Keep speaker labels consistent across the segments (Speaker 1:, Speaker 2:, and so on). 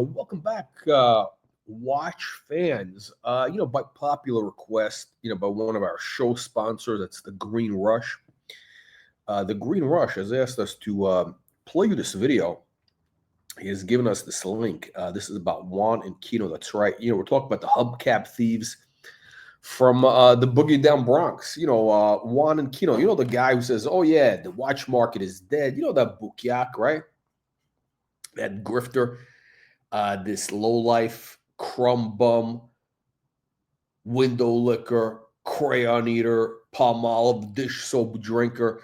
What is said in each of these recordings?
Speaker 1: Welcome back, watch fans. By popular request, by one of our show sponsors, that's the Green Rush. The Green Rush has asked us to play you this video. He has given us this link. This is about Juan and Kino. That's right. We're talking about the hubcap thieves from the Boogie Down Bronx. Juan and Kino. The guy who says, "Oh yeah, the watch market is dead." That Bukiak, right? That grifter. This lowlife, crumbum, window licker, crayon eater, palm olive, dish soap drinker.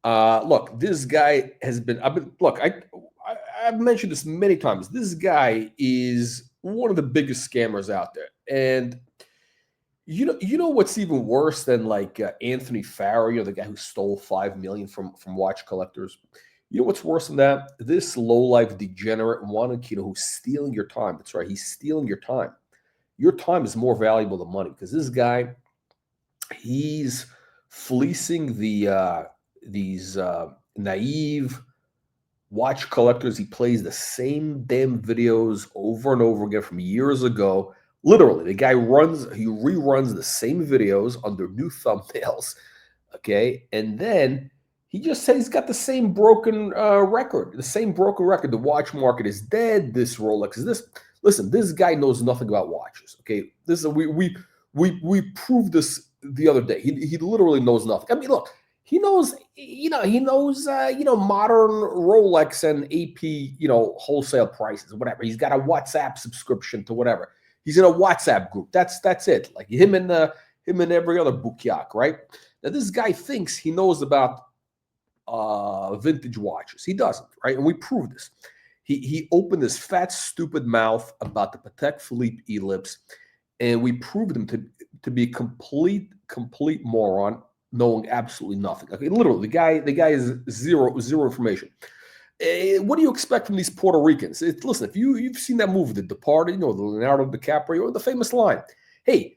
Speaker 1: Look, this guy has been. I've mentioned this many times. This guy is one of the biggest scammers out there, and you know what's even worse than like Anthony Farrow, the guy who stole $5 million from watch collectors. You know what's worse than that? This low-life degenerate Juan Kino who's stealing your time. That's right. He's stealing your time. Your time is more valuable than money because this guy, he's fleecing these naive watch collectors. He plays the same damn videos over and over again from years ago. Literally, the guy reruns the same videos under new thumbnails. Okay, and then he just said he's got the same broken record. The watch market is dead. This Rolex is this. Listen, this guy knows nothing about watches. Okay, this is we proved this the other day. He literally knows nothing. I mean, look, he knows modern Rolex and AP wholesale prices, whatever. He's got a WhatsApp subscription to whatever. He's in a WhatsApp group. That's it. Like him and every other bukiak, right? Now this guy thinks he knows about vintage watches. He doesn't, right? And we proved this. He opened his fat, stupid mouth about the Patek Philippe ellipse, and we proved him to be a complete moron, knowing absolutely nothing. Okay, literally, the guy is zero information. What do you expect from these Puerto Ricans? Listen, if you've seen that movie, The Departed, the Leonardo DiCaprio, the famous line, hey,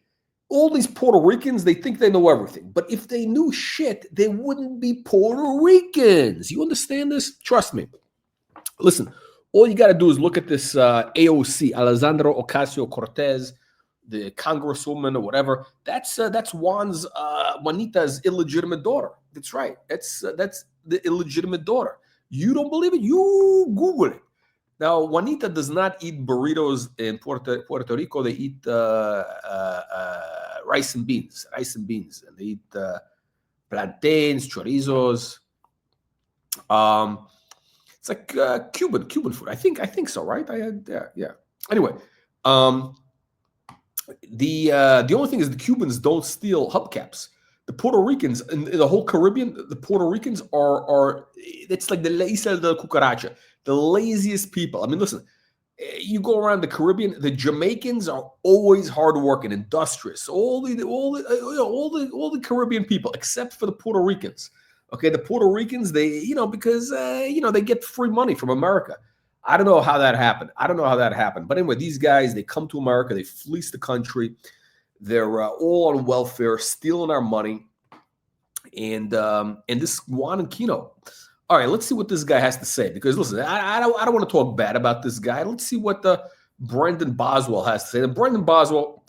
Speaker 1: all these Puerto Ricans, they think they know everything. But if they knew shit, they wouldn't be Puerto Ricans. You understand this? Trust me. Listen, all you got to do is look at this AOC, Alessandra Ocasio-Cortez, the congresswoman or whatever. That's Juanita's illegitimate daughter. That's right. That's the illegitimate daughter. You don't believe it? You Google it. Now, Juanita does not eat burritos in Puerto Rico. They eat rice and beans, and they eat plantains, chorizos. It's like Cuban food. I think so, right? Yeah. Anyway, the only thing is the Cubans don't steal hubcaps. The Puerto Ricans in the whole Caribbean, the Puerto Ricans are it's like the la isla de cucaracha, the laziest people. I mean, listen, you go around the Caribbean, the Jamaicans are always hardworking, industrious. All the Caribbean people, except for the Puerto Ricans. Okay, the Puerto Ricans, because they get free money from America. I don't know how that happened. But anyway, these guys, they come to America, they fleece the country. They're all on welfare, stealing our money. And this Juan and Kino. All right, let's see what this guy has to say. Because listen, I don't want to talk bad about this guy. Let's see what Brendan Boswell has to say. And Brendan Boswell,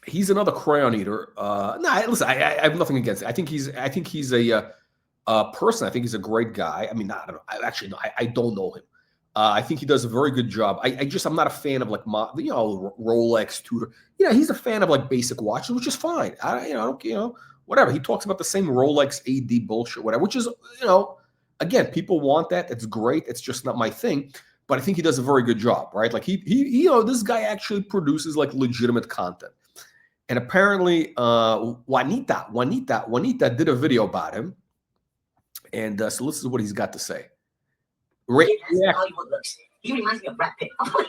Speaker 1: he's another crayon eater. Listen, I have nothing against it. I think he's a person. I think he's a great guy. I mean, I don't know. I don't know him. I think he does a very good job. I'm not a fan of like Rolex Tudor. He's a fan of like basic watches, which is fine. Whatever. He talks about the same Rolex AD bullshit, whatever. Which is again, people want that. It's great. It's just not my thing. But I think he does a very good job, right? Like he this guy actually produces like legitimate content. And apparently, Juanita did a video about him. And so this is what he's got to say.
Speaker 2: He reminds me of Brad Pitt. Hello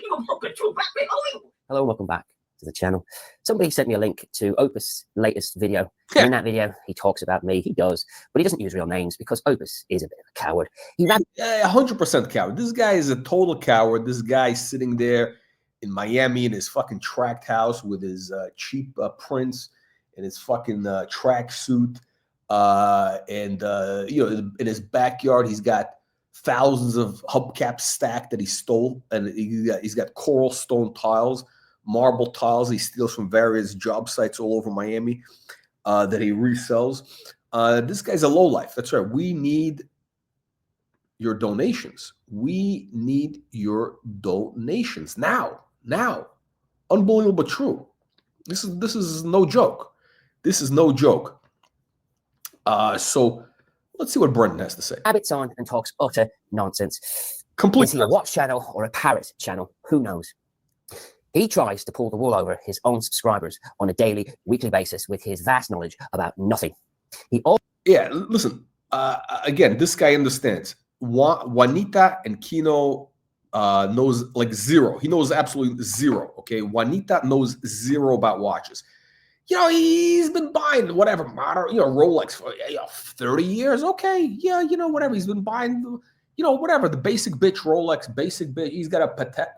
Speaker 2: and welcome back to the channel. Somebody sent me a link to Opus' latest video. And in that video, he talks about me. He does, but he doesn't use real names because Opus is a bit of a coward. He ran
Speaker 1: 100% coward. This guy is a total coward. This guy sitting there in Miami in his fucking tract house with his cheap prints and his fucking track suit. In his backyard, he's got thousands of hubcaps stacked that he stole, and he's got coral stone tiles, marble tiles he steals from various job sites all over Miami that he resells. This guy's a lowlife. That's right. We need your donations. We need your donations now. Unbelievable, but true. This is no joke. This is no joke. So let's see what Brendan has to say.
Speaker 2: Habits on and talks utter nonsense.
Speaker 1: Complete.
Speaker 2: Is he a watch channel or a parrot channel? Who knows? He tries to pull the wool over his own subscribers on a daily, weekly basis with his vast knowledge about nothing.
Speaker 1: Yeah, listen. Again, this guy understands. Juanita and Kino knows like zero. He knows absolutely zero. Okay, Juanita knows zero about watches. You know, he's been buying whatever modern, Rolex for 30 years. Okay, yeah, whatever. He's been buying, whatever, the basic bitch Rolex, basic bitch. He's got a Patek,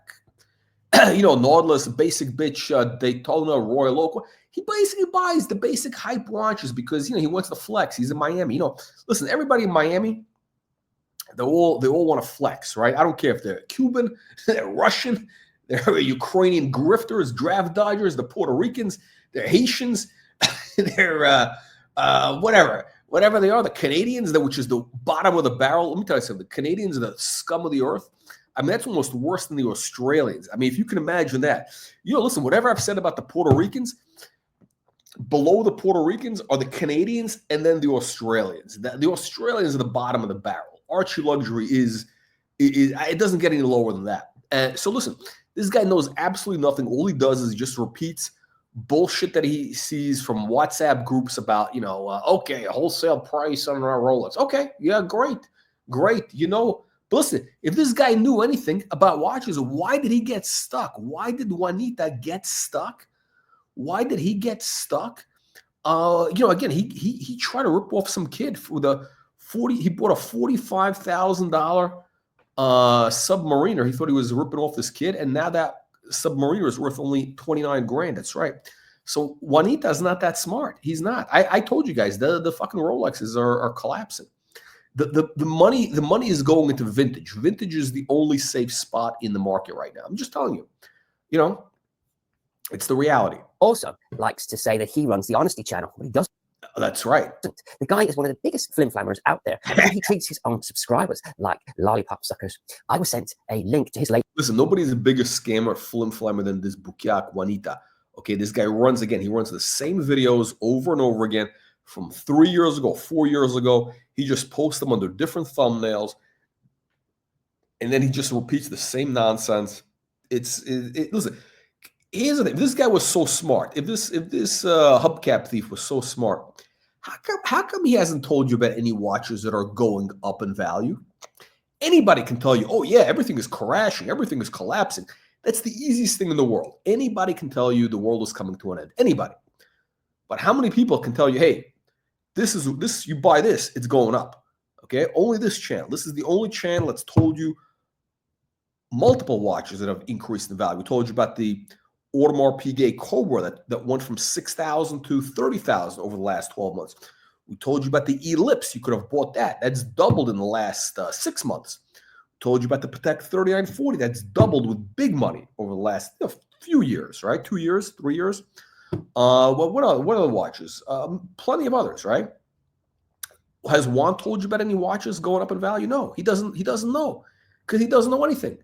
Speaker 1: Nautilus, basic bitch Daytona, Royal Oak. He basically buys the basic hype watches because, he wants to flex. He's in Miami. Listen, everybody in Miami, they all want to flex, right? I don't care if they're Cuban, they're Russian, they're Ukrainian grifters, draft dodgers, the Puerto Ricans, they're Haitians, they're whatever they are, the Canadians, which is the bottom of the barrel. Let me tell you something. The Canadians are the scum of the earth. I mean, that's almost worse than the Australians. I mean, if you can imagine that. Listen, whatever I've said about the Puerto Ricans, below the Puerto Ricans are the Canadians and then the Australians. The Australians are the bottom of the barrel. Archie Luxury is it doesn't get any lower than that. And so listen, this guy knows absolutely nothing. All he does is he just repeats bullshit that he sees from WhatsApp groups about, okay, wholesale price on our Rolex. Okay, yeah, great. But listen, if this guy knew anything about watches, why did he get stuck? Why did Juanita get stuck? Why did he get stuck? Again, he tried to rip off some kid for the he bought a $45,000 Submariner. He thought he was ripping off this kid, and now that Submariner is worth only 29 grand. That's right. So Juanita's not that smart. He's not. I told you guys the fucking Rolexes are collapsing. The money is going into vintage. Vintage is the only safe spot in the market right now. I'm just telling you. It's the reality.
Speaker 2: Also likes to say that he runs the Honesty channel, but he doesn't.
Speaker 1: That's right.
Speaker 2: The guy is one of the biggest flim-flammers out there. He treats his own subscribers like lollipop suckers. I was sent a link to his latest.
Speaker 1: Listen, nobody's a bigger scammer, flim-flammer than this bukiak Juanita. Okay, this guy runs the same videos over and over again from 3 years ago, 4 years ago. He just posts them under different thumbnails, and then he just repeats the same nonsense. Listen, here's the thing. If this guy was so smart, if this hubcap thief was so smart, how come he hasn't told you about any watches that are going up in value? Anybody can tell you, oh yeah, everything is crashing, everything is collapsing. That's the easiest thing in the world. Anybody can tell you the world is coming to an end. Anybody. But how many people can tell you, hey, this you buy this, it's going up. Okay? Only this channel. This is the only channel that's told you multiple watches that have increased in value. We told you about the Audemars Piguet Cobra that went from 6,000 to 30,000 over the last 12 months. We told you about the Ellipse. You could have bought that. That's doubled in the last 6 months. We told you about the Patek 3940. That's doubled with big money over the last few years, right? 2 years, 3 years. What other watches? Plenty of others, right? Has Juan told you about any watches going up in value? No, he doesn't. He doesn't know because he doesn't know anything.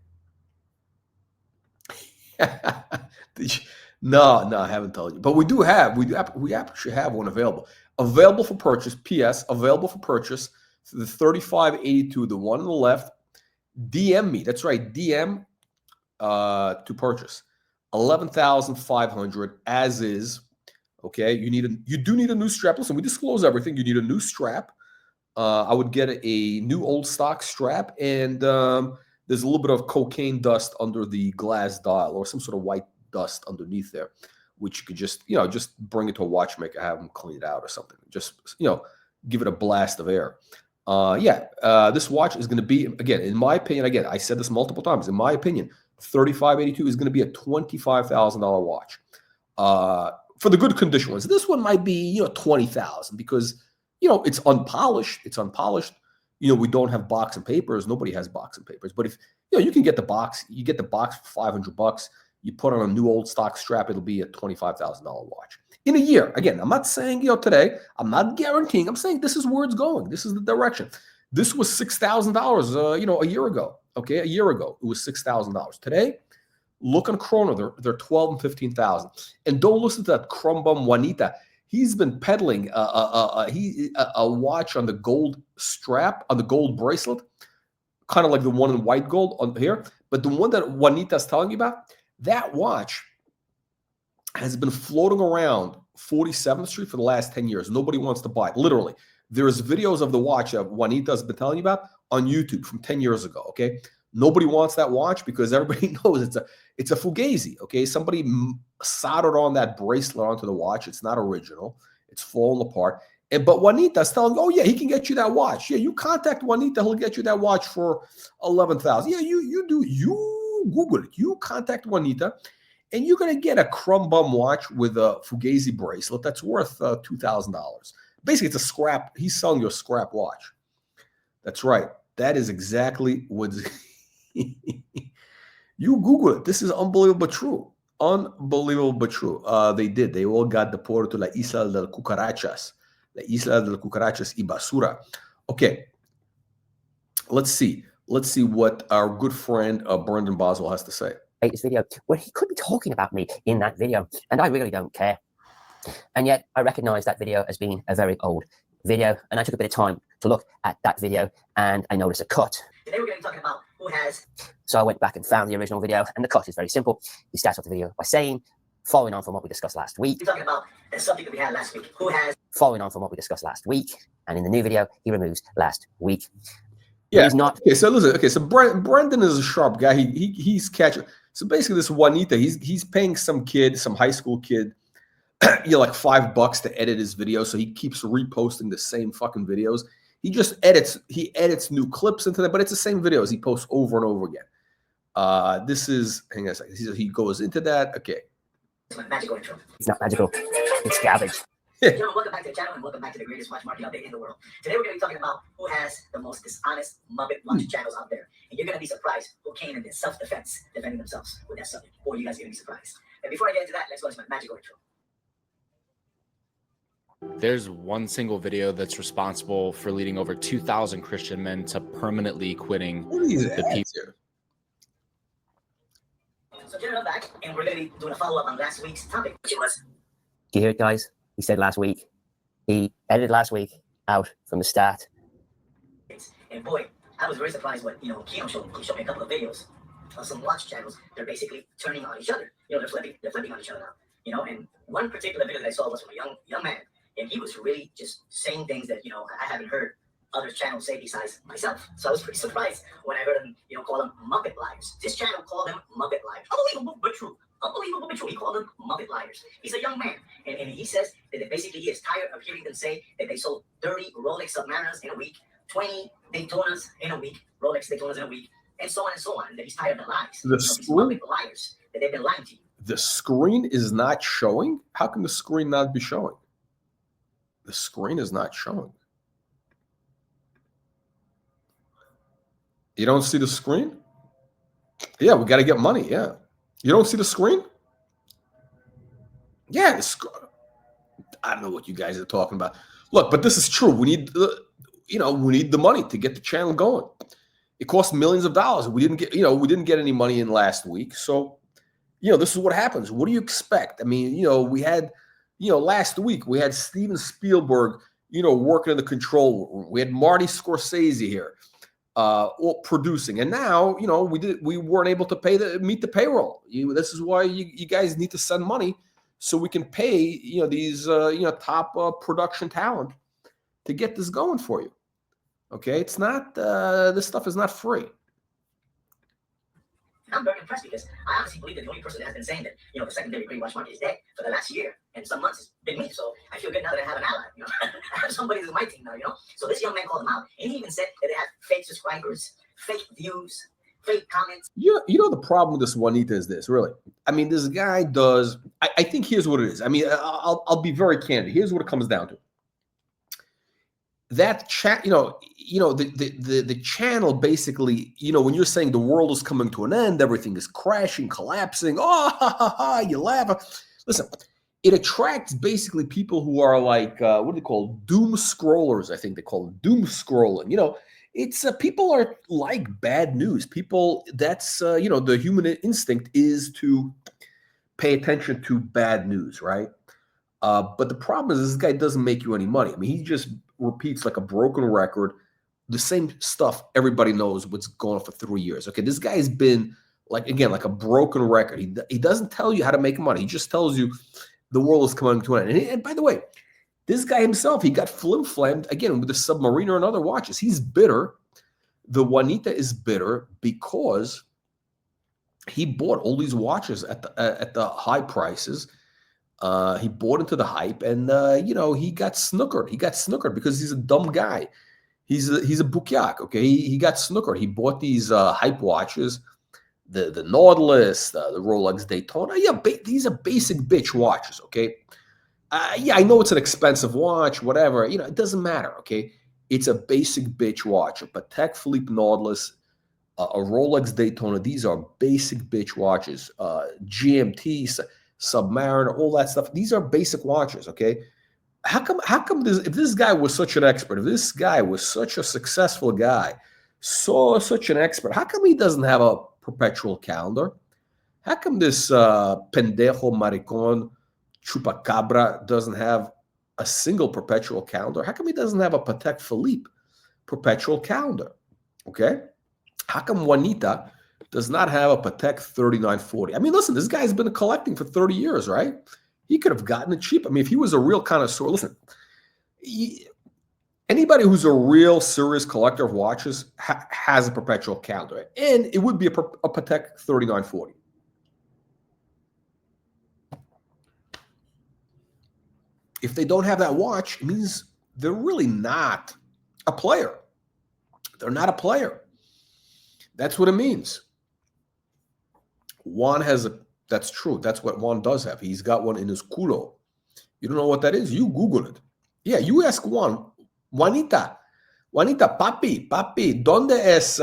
Speaker 1: No, I haven't told you. But we actually have one available for purchase. P.S. Available for purchase. The 3582, the one on the left. DM me. That's right. DM to purchase. 11,500 as is. Okay. You do need a new strap. Listen, we disclose everything. You need a new strap. I would get a new old stock strap, and there's a little bit of cocaine dust under the glass dial or some sort of white dust underneath there, which you could just bring it to a watchmaker, have them clean it out or something. Just, give it a blast of air. This watch is going to be, again, in my opinion, again, I said this multiple times, in my opinion, 3582 is going to be a $25,000 watch. For the good condition ones. This one might be, 20,000 because, it's unpolished. we don't have box and papers. Nobody has box and papers. But if, you can get the box, you get the box for $500. You put on a new old stock strap, it'll be a $25,000 watch in a year. Again, I'm not saying, today, I'm not guaranteeing. I'm saying this is where it's going. This is the direction. This was $6,000, a year ago. Okay, a year ago, it was $6,000. Today, look on Chrono, they're 12 and 15,000. And don't listen to that crumbum Juanita. He's been peddling a watch on the gold strap, on the gold bracelet, kind of like the one in white gold on here. But the one that Juanita's telling you about, that watch has been floating around 47th Street for the last 10 years. Nobody wants to buy it. Literally, there's videos of the watch that Juanita's been telling you about on YouTube from 10 years ago, okay? Nobody wants that watch because everybody knows it's a fugazi, okay? Somebody soldered on that bracelet onto the watch. It's not original. It's falling apart. But Juanita's telling you, oh, yeah, he can get you that watch. Yeah, you contact Juanita, he'll get you that watch for $11,000. Yeah, you do. You Google it. You contact Juanita, and you're going to get a crumbum watch with a fugazi bracelet that's worth $2,000. Basically, it's a scrap. He's selling you a scrap watch. That's right. That is exactly what's... You Google it. This is unbelievable but true. Unbelievable but true. They all got deported to La Isla del Cucarachas. La Isla del Cucarachas y Basura. Okay. Let's see what our good friend Brendan Boswell has to say.
Speaker 2: Latest video where he could be talking about me in that video, and I really don't care. And yet I recognize that video as being a very old video, and I took a bit of time to look at that video, and I noticed a cut. Today we're going to be talking about who has. So I went back and found the original video, and the cut is very simple. He starts off the video by saying, following on from what we discussed last week. We're talking about the subject that we had last week. Who has. Following on from what we discussed last week, and in the new video, he removes last week.
Speaker 1: Yeah. He's not. Okay, so listen. Okay, so Brendan is a sharp guy. He's catching. So basically, this Juanita, he's paying some kid, some high school kid, like $5 to edit his video. So he keeps reposting the same fucking videos. He just edits new clips into that, but it's the same videos he posts over and over again. Hang on a second. He goes into that. Okay.
Speaker 3: It's my magical intro.
Speaker 2: It's not magical. It's garbage.
Speaker 3: Gentlemen, welcome back to the channel and welcome back to the greatest watch market update in the world. Today we're going to be talking about who has the most dishonest Muppet watch channels out there. And you're going to be surprised who came in self-defense, defending themselves with that subject. Or you guys are going to be surprised. And before I get into that, let's go to my magical intro.
Speaker 4: There's one single video that's responsible for leading over 2,000 Christian men to permanently quitting the people.
Speaker 3: So gentlemen, I'm back, and we're going to be doing a follow-up on last week's topic, which was...
Speaker 2: Do you hear it, guys? He said last week. He edited last week out from the start.
Speaker 3: And boy, I was very surprised what, Keon showed me. He showed me a couple of videos of some watch channels. They're basically turning on each other. They're flipping on each other now. And one particular video that I saw was from a young man. And he was really just saying things that, I haven't heard other channels say besides myself. So I was pretty surprised when I heard him, call them Muppet liars. This channel called them Muppet liars. Unbelievable but true. Unbelievable but true. He called them Muppet liars. He's a young man. And he says that basically he is tired of hearing them say that they sold 30 Rolex Submarinas in a week, 20 Daytonas in a week, Rolex Daytonas in a week, and so on and so on. And that he's tired of the lies. These Muppet liars that they've been lying to you.
Speaker 1: The screen is not showing? How can the screen not be showing? The screen is not showing. You don't see the screen? Yeah, we got to get money. Yeah. You don't see the screen? Yeah. I don't know what you guys are talking about. Look, but this is true. We need, we need the money to get the channel going. It costs millions of dollars. We didn't get any money in last week. So, this is what happens. What do you expect? I mean, we had, last week we had Steven Spielberg, working in the control room. We had Marty Scorsese here, producing, and now we weren't able to meet the payroll. This is why you guys need to send money so we can pay these top production talent to get this going for you. Okay, it's not this stuff is not free.
Speaker 3: I'm very impressed because I honestly believe that the only person that has been saying that, the secondary green watch market is dead for the last year and some months has been me. So I feel good now that I have an ally, I have somebody that's my team now, So this young man called them out. And he even said that they have fake subscribers, fake views, fake comments.
Speaker 1: The problem with this Juanita is this, really. I mean, this guy does, I think here's what it is. I mean, I'll be very candid. Here's what it comes down to. that chat, the channel basically, when you're saying the world is coming to an end, everything is crashing, collapsing, oh, ha, ha, ha, you laugh. Listen, it attracts basically people who are like, what do they call doom scrollers? I think they call it doom scrolling. It's people are like bad news. People, that's, the human instinct is to pay attention to bad news, right? But the problem is this guy doesn't make you any money. I mean, he just repeats like a broken record, the same stuff everybody knows what's going on for 3 years. Okay, this guy's been like a broken record. He doesn't tell you how to make money. He just tells you the world is coming to an end. And by the way, this guy himself, he got flim-flammed again with the Submariner and other watches. He's bitter. The Juanita is bitter because he bought all these watches at the high prices. He bought into the hype, and he got snookered. He got snookered because he's a dumb guy. He's a bukyak. Okay, he got snookered. He bought these hype watches, the Nautilus, the Rolex Daytona. Yeah, these are basic bitch watches. Okay, I know it's an expensive watch, whatever. It doesn't matter. Okay, it's a basic bitch watch. A Patek Philippe Nautilus, a Rolex Daytona. These are basic bitch watches. GMT. Submariner, all that stuff. These are basic watches, okay? How come if this guy was such an expert, if this guy was such a successful guy, such an expert, how come he doesn't have a perpetual calendar? How come this pendejo maricon chupacabra doesn't have a single perpetual calendar? How come he doesn't have a Patek Philippe perpetual calendar? Okay? How come Juanita does not have a Patek 3940? I mean, listen, this guy's been collecting for 30 years, right? He could have gotten it cheap. I mean, if he was a real connoisseur, listen, anybody who's a real serious collector of watches has a perpetual calendar, and it would be a Patek 3940. If they don't have that watch, it means they're really not a player. They're not a player. That's what it means. Juan has that's true. That's what Juan does have. He's got one in his culo. You don't know what that is? You Google it. Yeah, you ask Juan. Juanita, papi, ¿dónde es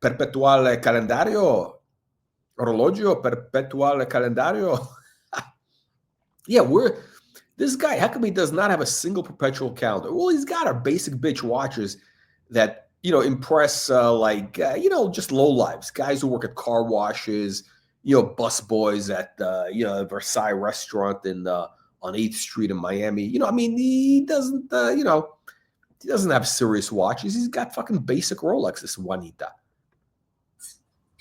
Speaker 1: perpetual calendario? Horologio perpetual calendario? Yeah, this guy, how come he does not have a single perpetual calendar? Well, he's got our basic bitch watches that impress just low lives, guys who work at car washes, bus boys at Versailles restaurant on 8th Street in Miami. He doesn't he doesn't have serious watches. He's got fucking basic Rolex, this Juanita.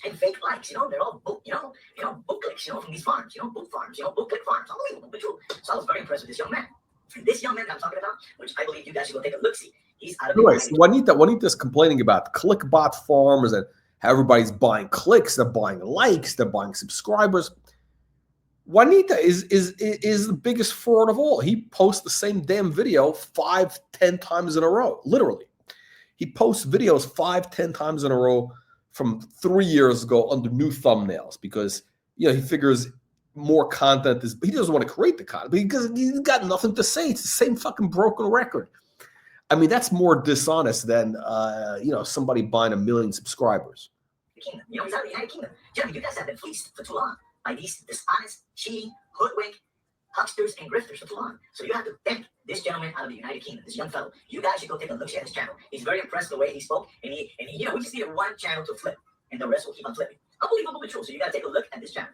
Speaker 3: And fake likes, they're all book, book clicks, from these farms, book farms, book click farms, unbelievable, but true. So I was very impressed with this young man. And this young man that I'm talking about, which I believe you guys should go take a look-see. He's out of
Speaker 1: anyways, Juanita's complaining about clickbot farms and how everybody's buying clicks, they're buying likes, they're buying subscribers. Juanita is the biggest fraud of all. He posts the same damn video 5-10 times in a row, literally. He posts videos 5-10 times in a row from 3 years ago under new thumbnails because he figures more content is. He doesn't want to create the content because he's got nothing to say. It's the same fucking broken record. I mean, that's more dishonest than somebody buying 1 million subscribers.
Speaker 3: Kingdom. He's out of the United Kingdom. Gentlemen, you guys have been fleeced for too long by these dishonest, cheating, hoodwink, hucksters, and grifters for too long. So you have to thank this gentleman out of the United Kingdom, this young fellow. You guys should go take a look at his channel. He's very impressed with the way he spoke, and he we just needed one channel to flip, and the rest will keep on flipping. Unbelievable but true. So you gotta take a look at this channel.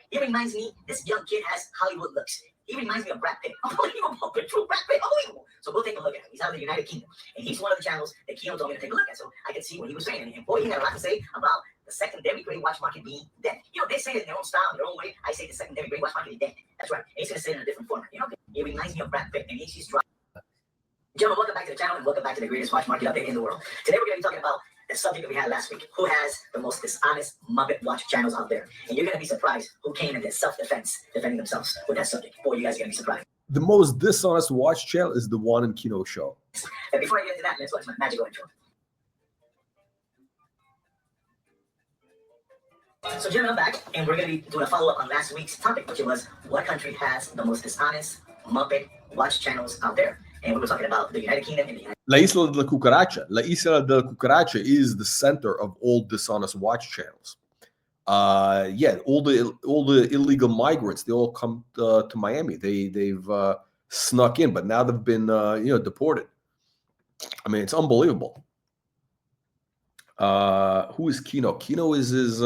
Speaker 3: He reminds me, this young kid has Hollywood looks. He reminds me of Brad Pitt. Unbelievable but true. Brad Pitt, unbelievable. So go take a look at him. He's out of the United Kingdom, and he's one of the channels that Keon told me to take a look at. So I could see what he was saying, and boy, he had a lot to say about the secondary grade watch market being dead. They say it in their own style, in their own way. I say the secondary grade watch market is dead. That's right. And he's gonna say it in a different format. He reminds me of Brad Pitt, and he's trying. Gentlemen, welcome back to the channel and welcome back to the greatest watch market update in the world. Today we're gonna be talking about the subject that we had last week. Who has the most dishonest Muppet watch channels out there? And you're gonna be surprised who came in their self-defense, defending themselves with that subject. Boy, you guys are gonna be surprised.
Speaker 1: The most dishonest watch channel is the Juan and Kino show.
Speaker 3: And before I get into that, let's watch my magical intro. So, gentlemen, I'm back, and we're going to be doing a follow-up on last week's topic, which was what country has the most dishonest Muppet watch channels out there. and we were talking about the United Kingdom and the United
Speaker 1: La Isla de la Cucaracha. La Isla de la Cucaracha is the center of all dishonest watch channels. Yeah, all the illegal migrants, they all come to Miami. They've snuck in, but now they've been deported. I mean, it's unbelievable. Who is Kino? Kino is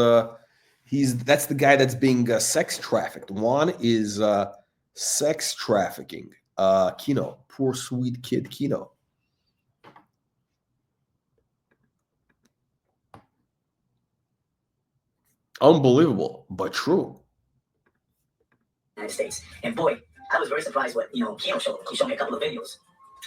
Speaker 1: that's the guy that's being sex trafficked. Juan is sex trafficking. Kino, poor sweet kid Kino. Unbelievable, but true.
Speaker 3: United States. And boy, I was very surprised what Kino showed. He showed me a couple of videos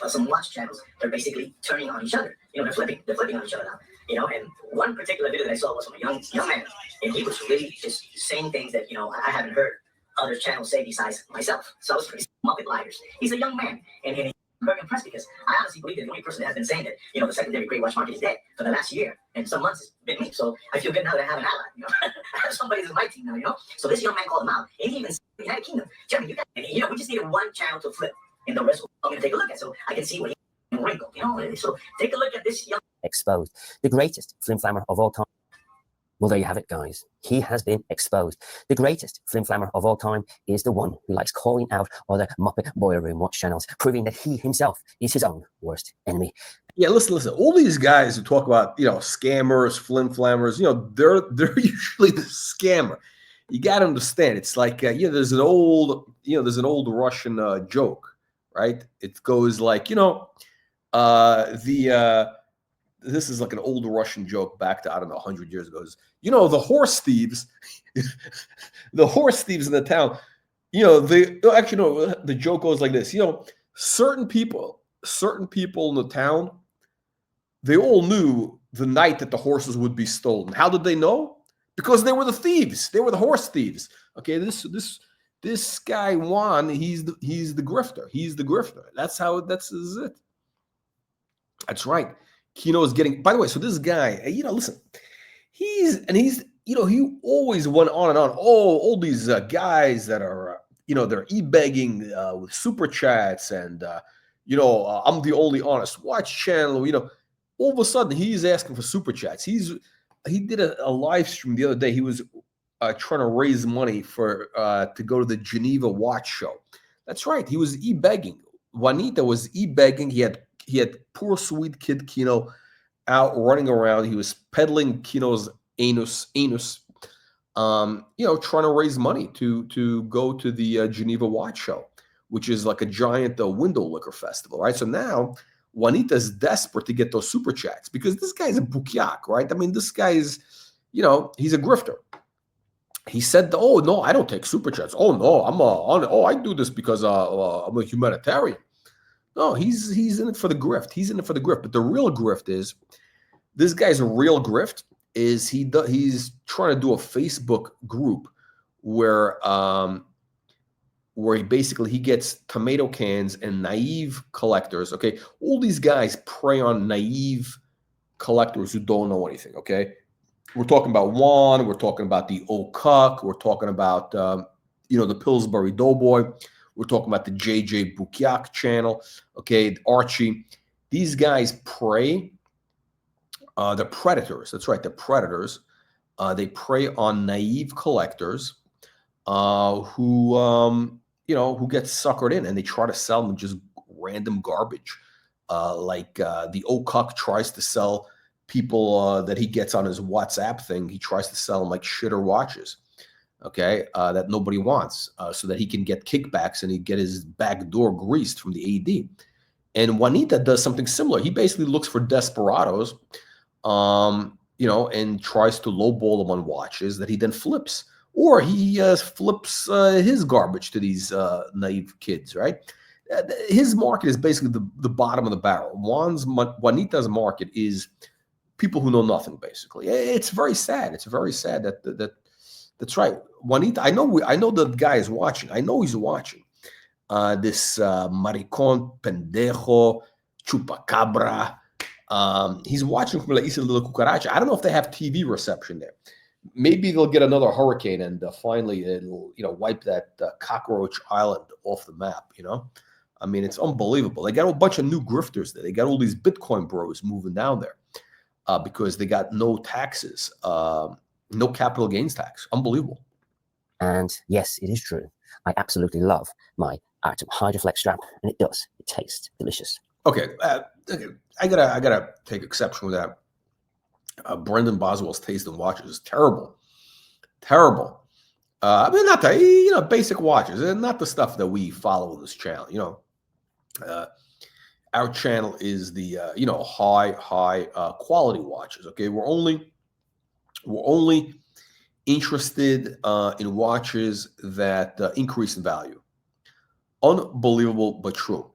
Speaker 3: of some watch channels. They're basically turning on each other. They're flipping on each other now. And one particular video that I saw was from a young man, and he was really just saying things that I haven't heard other channels say besides myself. So I was pretty Muppet liars. He's a young man, and I'm very impressed because I honestly believe that the only person that has been saying that the secondary gray watch market is dead for the last year and some months has been me. So I feel good now that I have an ally. I have somebody that's my team now. So this young man called him out, and he even said, the United Kingdom, Jeremy, we just needed one channel to flip, and the rest I'm going to take a look at, so I can see what he wrinkle. So take a look at this young.
Speaker 2: Exposed. The greatest flim-flammer of all time. Well, there you have it, guys. He has been exposed. The greatest flim-flammer of all time is the one who likes calling out other Muppet Boiler Room watch channels, proving that he himself is his own worst enemy.
Speaker 1: Yeah, listen. All these guys who talk about scammers, flim-flammers, they're usually the scammer. You got to understand. It's like there's an old Russian joke, right? It goes like this is like an old Russian joke back to, I don't know, 100 years ago. The horse thieves, the horse thieves in the town, the joke goes like this. Certain people in the town, they all knew the night that the horses would be stolen. How did they know? Because they were the thieves. They were the horse thieves. Okay, this guy Juan, he's the grifter. He's the grifter. That's it. That's right. Kino is getting, by the way, so this guy, listen, he always went on and on. Oh, all these guys that are, they're e-begging with super chats and, I'm the only honest watch channel, all of a sudden he's asking for super chats. He did a live stream the other day. He was trying to raise money for to go to the Geneva watch show. That's right. He was e-begging. Juanita was e-begging. He had poor sweet kid Kino out running around. He was peddling Kino's anus, trying to raise money to go to the Geneva watch show, which is like a giant window liquor festival, right? So now Juanita's desperate to get those super chats because this guy's a bukyak, right? I mean, this guy is, he's a grifter. He said, "Oh no, I don't take super chats. Oh no, I do this because I'm a humanitarian." No, he's in it for the grift. He's in it for the grift. But the real grift is, this guy's a real grift is he's trying to do a Facebook group where he gets tomato cans and naive collectors. Okay, all these guys prey on naive collectors who don't know anything. Okay, we're talking about Juan. We're talking about the O'Cuck. We're talking about the Pillsbury Doughboy. We're talking about the JJ Bukyak channel, okay, Archie. These guys prey, the predators. That's right, the predators. They prey on naive collectors who get suckered in, and they try to sell them just random garbage. Like the O'Cuck tries to sell people that he gets on his WhatsApp thing. He tries to sell them like shitter watches. Okay, that nobody wants, so that he can get kickbacks and he get his back door greased from the AD. And Juanita does something similar. He basically looks for desperados, and tries to lowball them on watches that he then flips, or he flips his garbage to these naive kids. Right? His market is basically the bottom of the barrel. Juanita's market is people who know nothing. Basically, it's very sad. It's very sad that. That's right. Juanita, I know the guy is watching. I know he's watching. This maricon, pendejo, chupacabra. He's watching from La Isla de la Cucaracha. I don't know if they have TV reception there. Maybe they'll get another hurricane and finally it'll wipe that cockroach island off the map. I mean, it's unbelievable. They got a bunch of new grifters there. They got all these Bitcoin bros moving down there because they got no taxes, no capital gains tax. Unbelievable.
Speaker 2: And yes, it is true. I absolutely love my Artem Hydroflex strap, and it does. It tastes delicious.
Speaker 1: Okay, I gotta take exception with that. Brendan Boswell's taste in watches is terrible, terrible. I mean, not the basic watches, and not the stuff that we follow on this channel. Our channel is the high quality watches. Okay, we're only interested in watches that increase in value. Unbelievable, but true.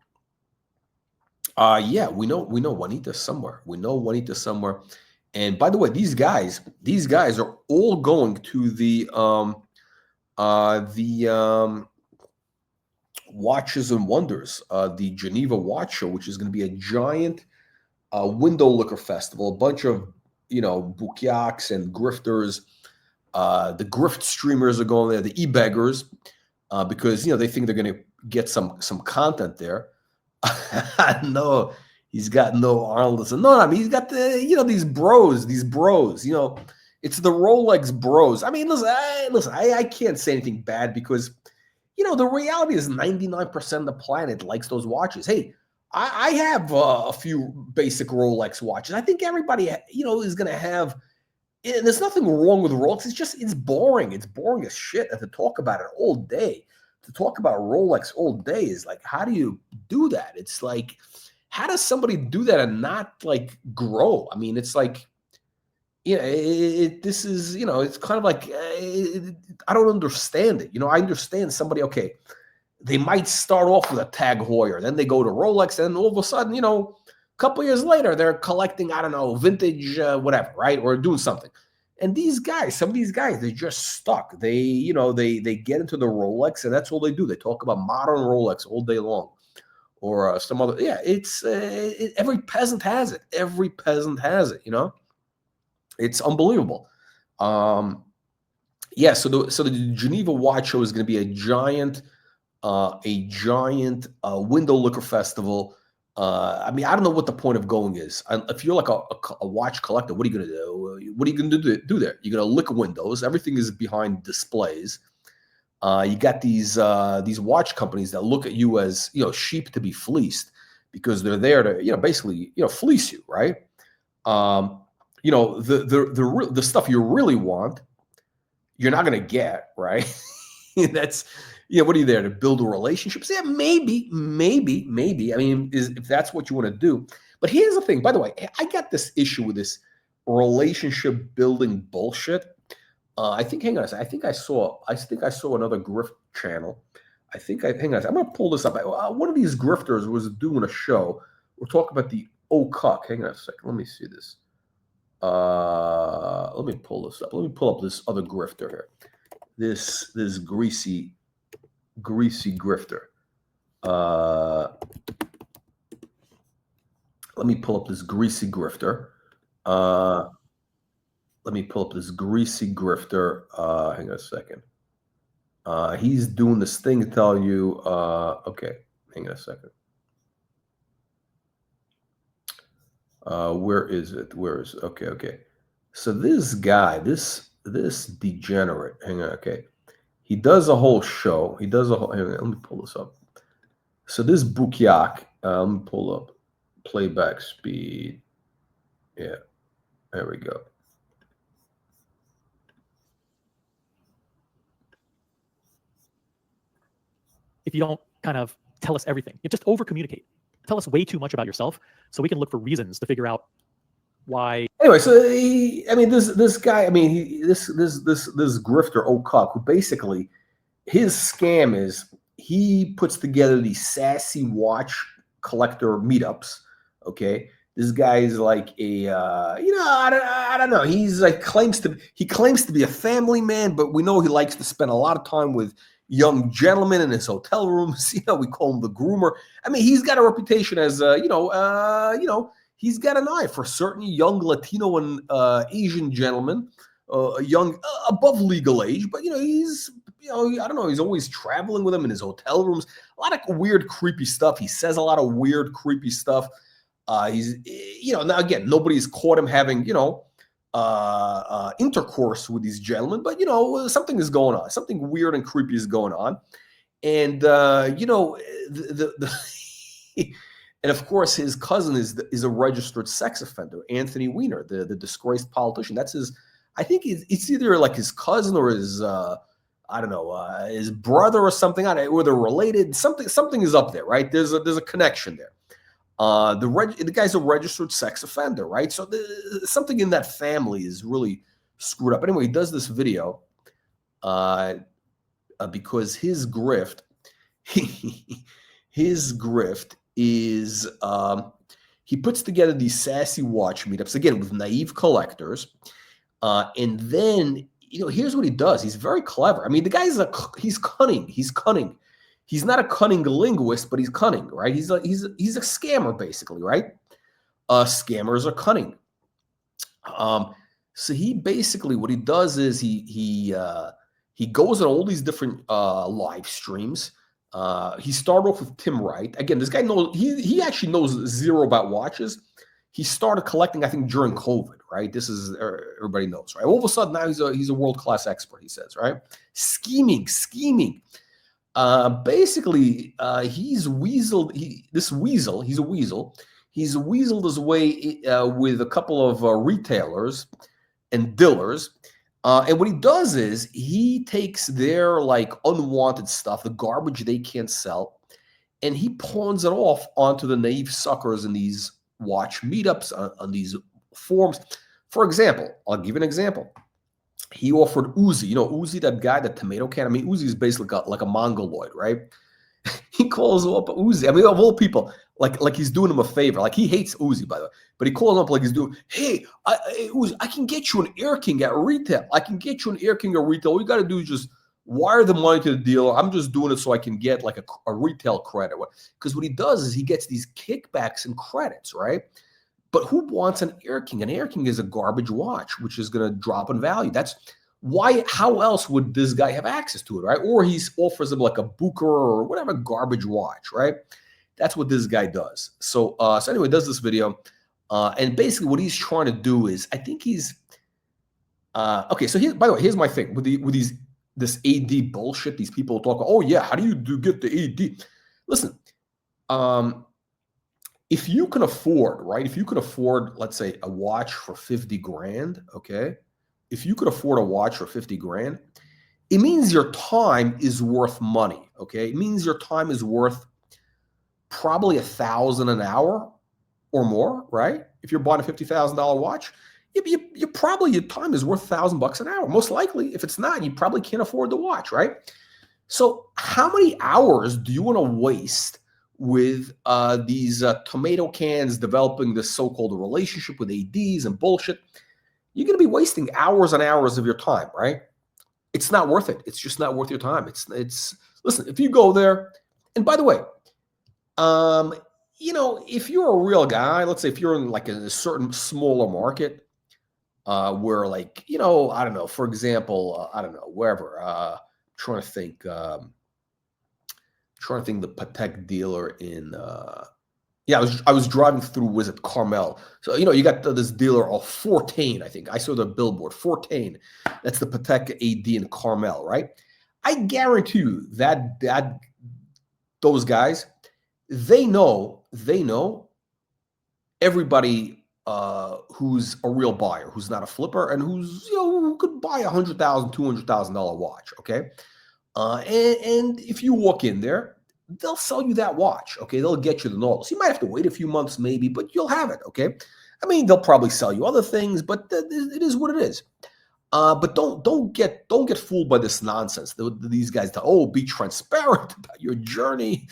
Speaker 1: Yeah, we know Juanita somewhere. We know Juanita somewhere. And by the way, these guys are all going to the Watches and Wonders, the Geneva Watch Show, which is going to be a giant window liquor festival. A bunch of bukiaks and grifters. The grift streamers are going there. The e-beggars, because they think they're going to get some content there. No, he's got no Arnold. No, I mean, he's got the these bros. It's the Rolex bros. I mean, listen, I can't say anything bad because the reality is 99% of the planet likes those watches. Hey, I have a few basic Rolex watches. I think everybody is going to have. And there's nothing wrong with Rolex. It's boring. It's boring as shit to talk about it all day. To talk about Rolex all day is like, how do you do that? It's like, how does somebody do that and not like grow? I mean, it's like, this is, it's kind of like, I don't understand it. I understand somebody, okay, they might start off with a Tag Heuer, then they go to Rolex, and all of a sudden, a couple years later, they're collecting, I don't know, vintage, whatever, right? Or doing something. And some of these guys, they're just stuck. They, they get into the Rolex, and that's all they do. They talk about modern Rolex all day long, or some other. Yeah, it's every peasant has it. Every peasant has it. It's unbelievable. Yeah. So the Geneva Watch Show is going to be a giant window liquor festival. I mean, I don't know what the point of going is. If you're like a watch collector, what are you going to do? What are you going to do there? You're going to lick windows. Everything is behind displays. You got these watch companies that look at you as sheep to be fleeced because they're there to basically fleece you, right? The stuff you really want, you're not going to get, right? That's. What are you there to build relationships? Yeah, maybe. I mean, if that's what you want to do. But here's the thing. By the way, I got this issue with this relationship building bullshit. I think. Hang on a second. I think I saw another grift channel. Hang on a second. I'm gonna pull this up. One of these grifters was doing a show. We're talking about the Cuck. Hang on a second. Let me see this. Let me pull this up. Let me pull up this other grifter here. This greasy grifter. Let me pull up this greasy grifter. Hang on a second. He's doing this thing to tell you. Okay, hang on a second. Where is it? Okay. So this guy, this degenerate. Hang on. Okay. He does a whole show. Hang on, let me pull this up. So this Bukiak, let me pull up playback speed. Yeah, there we go.
Speaker 5: If you don't kind of tell us everything, you just over communicate. Tell us way too much about yourself so we can look for reasons to figure out why.
Speaker 1: Anyway, so this guy, this grifter Cuck, who basically his scam is he puts together these sassy watch collector meetups. Okay, this guy is like a I don't know. He's like claims to be a family man, but we know he likes to spend a lot of time with young gentlemen in his hotel rooms. We call him the groomer. I mean, he's got a reputation as he's got an eye for certain young Latino and Asian gentlemen, young above legal age, but he's I don't know, he's always traveling with him in his hotel rooms. A lot of weird, creepy stuff. He says a lot of weird, creepy stuff. He's, now again, nobody's caught him having, intercourse with these gentlemen, but something is going on. Something weird and creepy is going on. And and of course his cousin is a registered sex offender, Anthony Weiner, the disgraced politician. That's his. I think it's either like his cousin or his his brother or something. Or they're related. Something is up there, right? There's a connection there. The guy's a registered sex offender, right? So something in that family is really screwed up. Anyway, he does this video because his grift is he puts together these sassy watch meetups, again, with naive collectors. And then, here's what he does. He's very clever. I mean, the guy's he's cunning. He's cunning. He's not a cunning linguist, but he's cunning, right? He's a scammer, basically, right? Scammers are cunning. So he basically, what he does is he goes on all these different live streams. He started off with Tim Wright. Again, this guy knows, he actually knows zero about watches. He started collecting, I think, during COVID, right? This is, everybody knows, right? All of a sudden now he's a world-class expert, he says, right? Scheming. Basically, he's weaseled. He's a weasel. He's weaseled his way with a couple of retailers and dealers. And what he does is he takes their unwanted stuff, the garbage they can't sell, and he pawns it off onto the naive suckers in these watch meetups on these forums. For example, I'll give you an example. He offered Uzi, Uzi, that guy, the tomato can. I mean, Uzi is basically like a mongoloid, right? He calls up Uzi. I mean, of all people, like he's doing him a favor. Like, he hates Uzi, by the way, but he calls him up like he's doing, hey, Uzi, I can get you an Air King at retail. All you got to do is just wire the money to the dealer. I'm just doing it so I can get like a retail credit. Because what he does is he gets these kickbacks and credits, right? But who wants an Air King? An Air King is a garbage watch, which is going to drop in value. That's why. How else would this guy have access to it, right? Or he offers him like a Booker or whatever garbage watch, right? That's what this guy does. So anyway, he does this video, and basically what he's trying to do is, I think he's okay. So by the way, here's my thing with this AD bullshit. These people talk, oh yeah, how do you get the AD? Listen, if you can afford, right? If you can afford, let's say, a watch for 50 grand, okay? If you could afford a watch for 50 grand, it means your time is worth money, okay? It means your time is worth probably $1,000 an hour or more, right? If you're buying a $50,000 watch, you probably, your time is worth $1,000 an hour. Most likely, if it's not, you probably can't afford the watch, right? So how many hours do you want to waste with these tomato cans developing this so-called relationship with ADs and bullshit? You're going to be wasting hours and hours of your time, right? It's not worth it. It's just not worth your time. It's listen, if you go there, and by the way, if you're a real guy, let's say if you're in like a certain smaller market, where I don't know, for example, I don't know, wherever, trying to think the Patek dealer in I was driving through, was it Carmel? So you got this dealer of Fortain, I think. I saw the billboard, Fortain. That's the Patek AD in Carmel, right? I guarantee you that those guys, they know everybody who's a real buyer, who's not a flipper, and who's who could buy $100,000, $200,000 watch, okay? And if you walk in there, they'll sell you that watch, okay? They'll get you the Nautilus. You might have to wait a few months maybe, but you'll have it, okay? I mean, they'll probably sell you other things, but it is what it is. But don't get fooled by this nonsense. These guys tell, be transparent about your journey,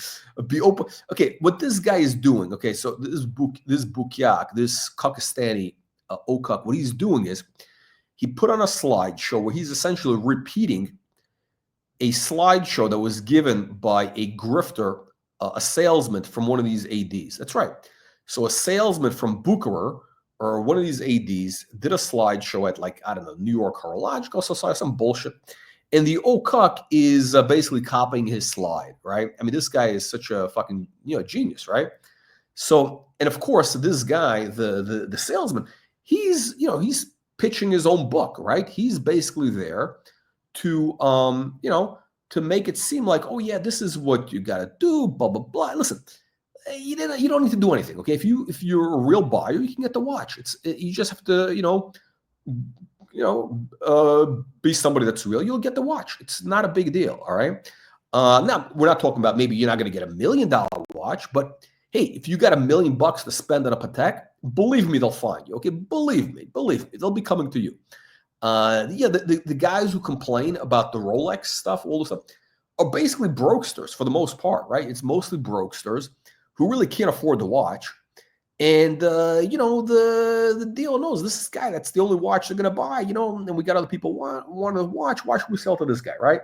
Speaker 1: be open. Okay, what this guy is doing, okay, so this Bukyak, this Kakistani Okuk, what he's doing is he put on a slideshow where he's essentially repeating a slideshow that was given by a grifter, a salesman from one of these ADs. That's right. So a salesman from Bucherer or one of these ADs did a slideshow at, like, I don't know, New York Horological Society, some bullshit. And the old cuck is basically copying his slide, right? I mean, this guy is such a fucking, genius, right? So, and of course, this guy, the salesman, he's pitching his own book, right? He's basically there to, to make it seem like, oh yeah, this is what you got to do, blah, blah, blah. Listen, you don't need to do anything, okay? If you're a real buyer, you can get the watch. You just have to, be somebody that's real. You'll get the watch. It's not a big deal, all right? Now, we're not talking about maybe you're not going to get $1 million watch, but hey, if you got $1 million to spend on a Patek, believe me, they'll find you, okay? Believe me, they'll be coming to you. The guys who complain about the Rolex stuff, all this stuff, are basically brokesters for the most part, right? It's mostly brokesters who really can't afford the watch. And, the deal knows this is guy, that's the only watch they're going to buy, and we got other people want a watch. Why should we sell to this guy, right?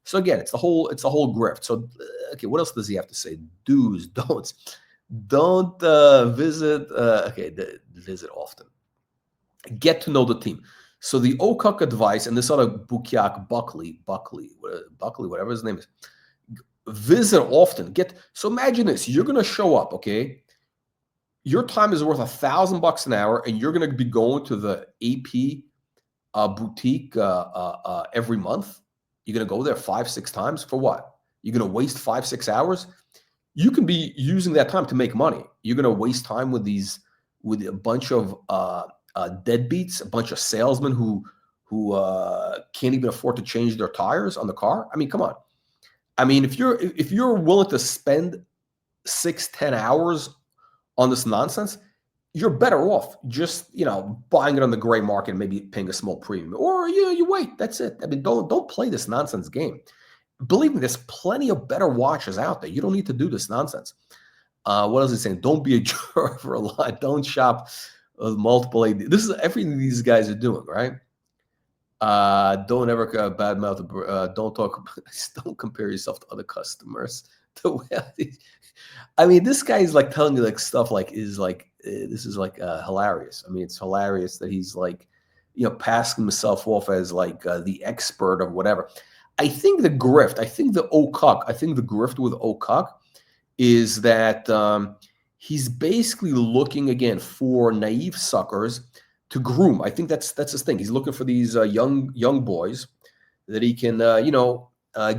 Speaker 1: So again, it's the whole grift. So, okay, what else does he have to say? Do's, don'ts. Don't visit, visit often. Get to know the team. So the OCUC advice, and this other Bukiak Buckley, whatever his name is, visit often. So imagine this, you're going to show up, okay? Your time is worth $1,000 an hour, and you're going to be going to the AP boutique every month. You're going to go there 5-6 times for what? You're going to waste 5-6 hours. You can be using that time to make money. You're going to waste time with a bunch of deadbeats, a bunch of salesmen who can't even afford to change their tires on the car. I mean, come on. I mean, if you're willing to spend 6-10 hours on this nonsense, you're better off just, buying it on the gray market and maybe paying a small premium, or you wait. That's it. I mean, don't play this nonsense game. Believe me, there's plenty of better watches out there. You don't need to do this nonsense. What else is he saying? Don't be a jerk for a lot. Don't shop with multiple AD. This is everything these guys are doing, right? Don't ever badmouth. Don't compare yourself to other customers. I mean, this guy is like telling you like stuff like this is like hilarious. I mean, it's hilarious that he's like, passing himself off as like the expert of whatever. I think the grift with OCUC is that he's basically looking again for naive suckers to groom. I think that's his thing. He's looking for these young boys that he can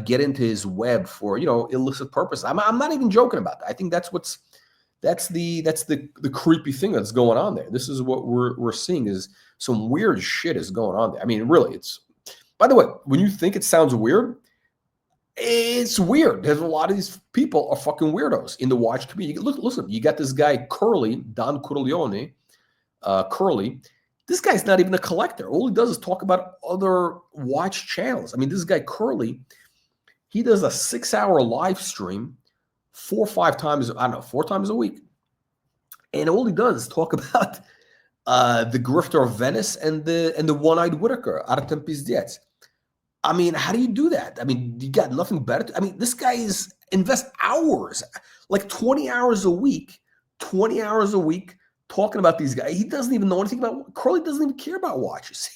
Speaker 1: get into his web for illicit purposes. I'm not even joking about that. I think that's the creepy thing that's going on there. This is what we're seeing is some weird shit is going on there. I mean, really, it's. By the way, when you think it sounds weird, it's weird. There's a lot of these people are fucking weirdos in the watch community. Listen, you got this guy Curly, Don Corleone, Curly. This guy's not even a collector. All he does is talk about other watch channels. I mean, this guy Curly, he does a 6-hour live stream 4 or 5 times, 4 times a week. And all he does is talk about the grifter of Venice and the one-eyed Whitaker out of Tempest. I mean, how do you do that? I mean, you got nothing better. This guy invest hours, like 20 hours a week talking about these guys. He doesn't even know anything about. Curly doesn't even care about watches.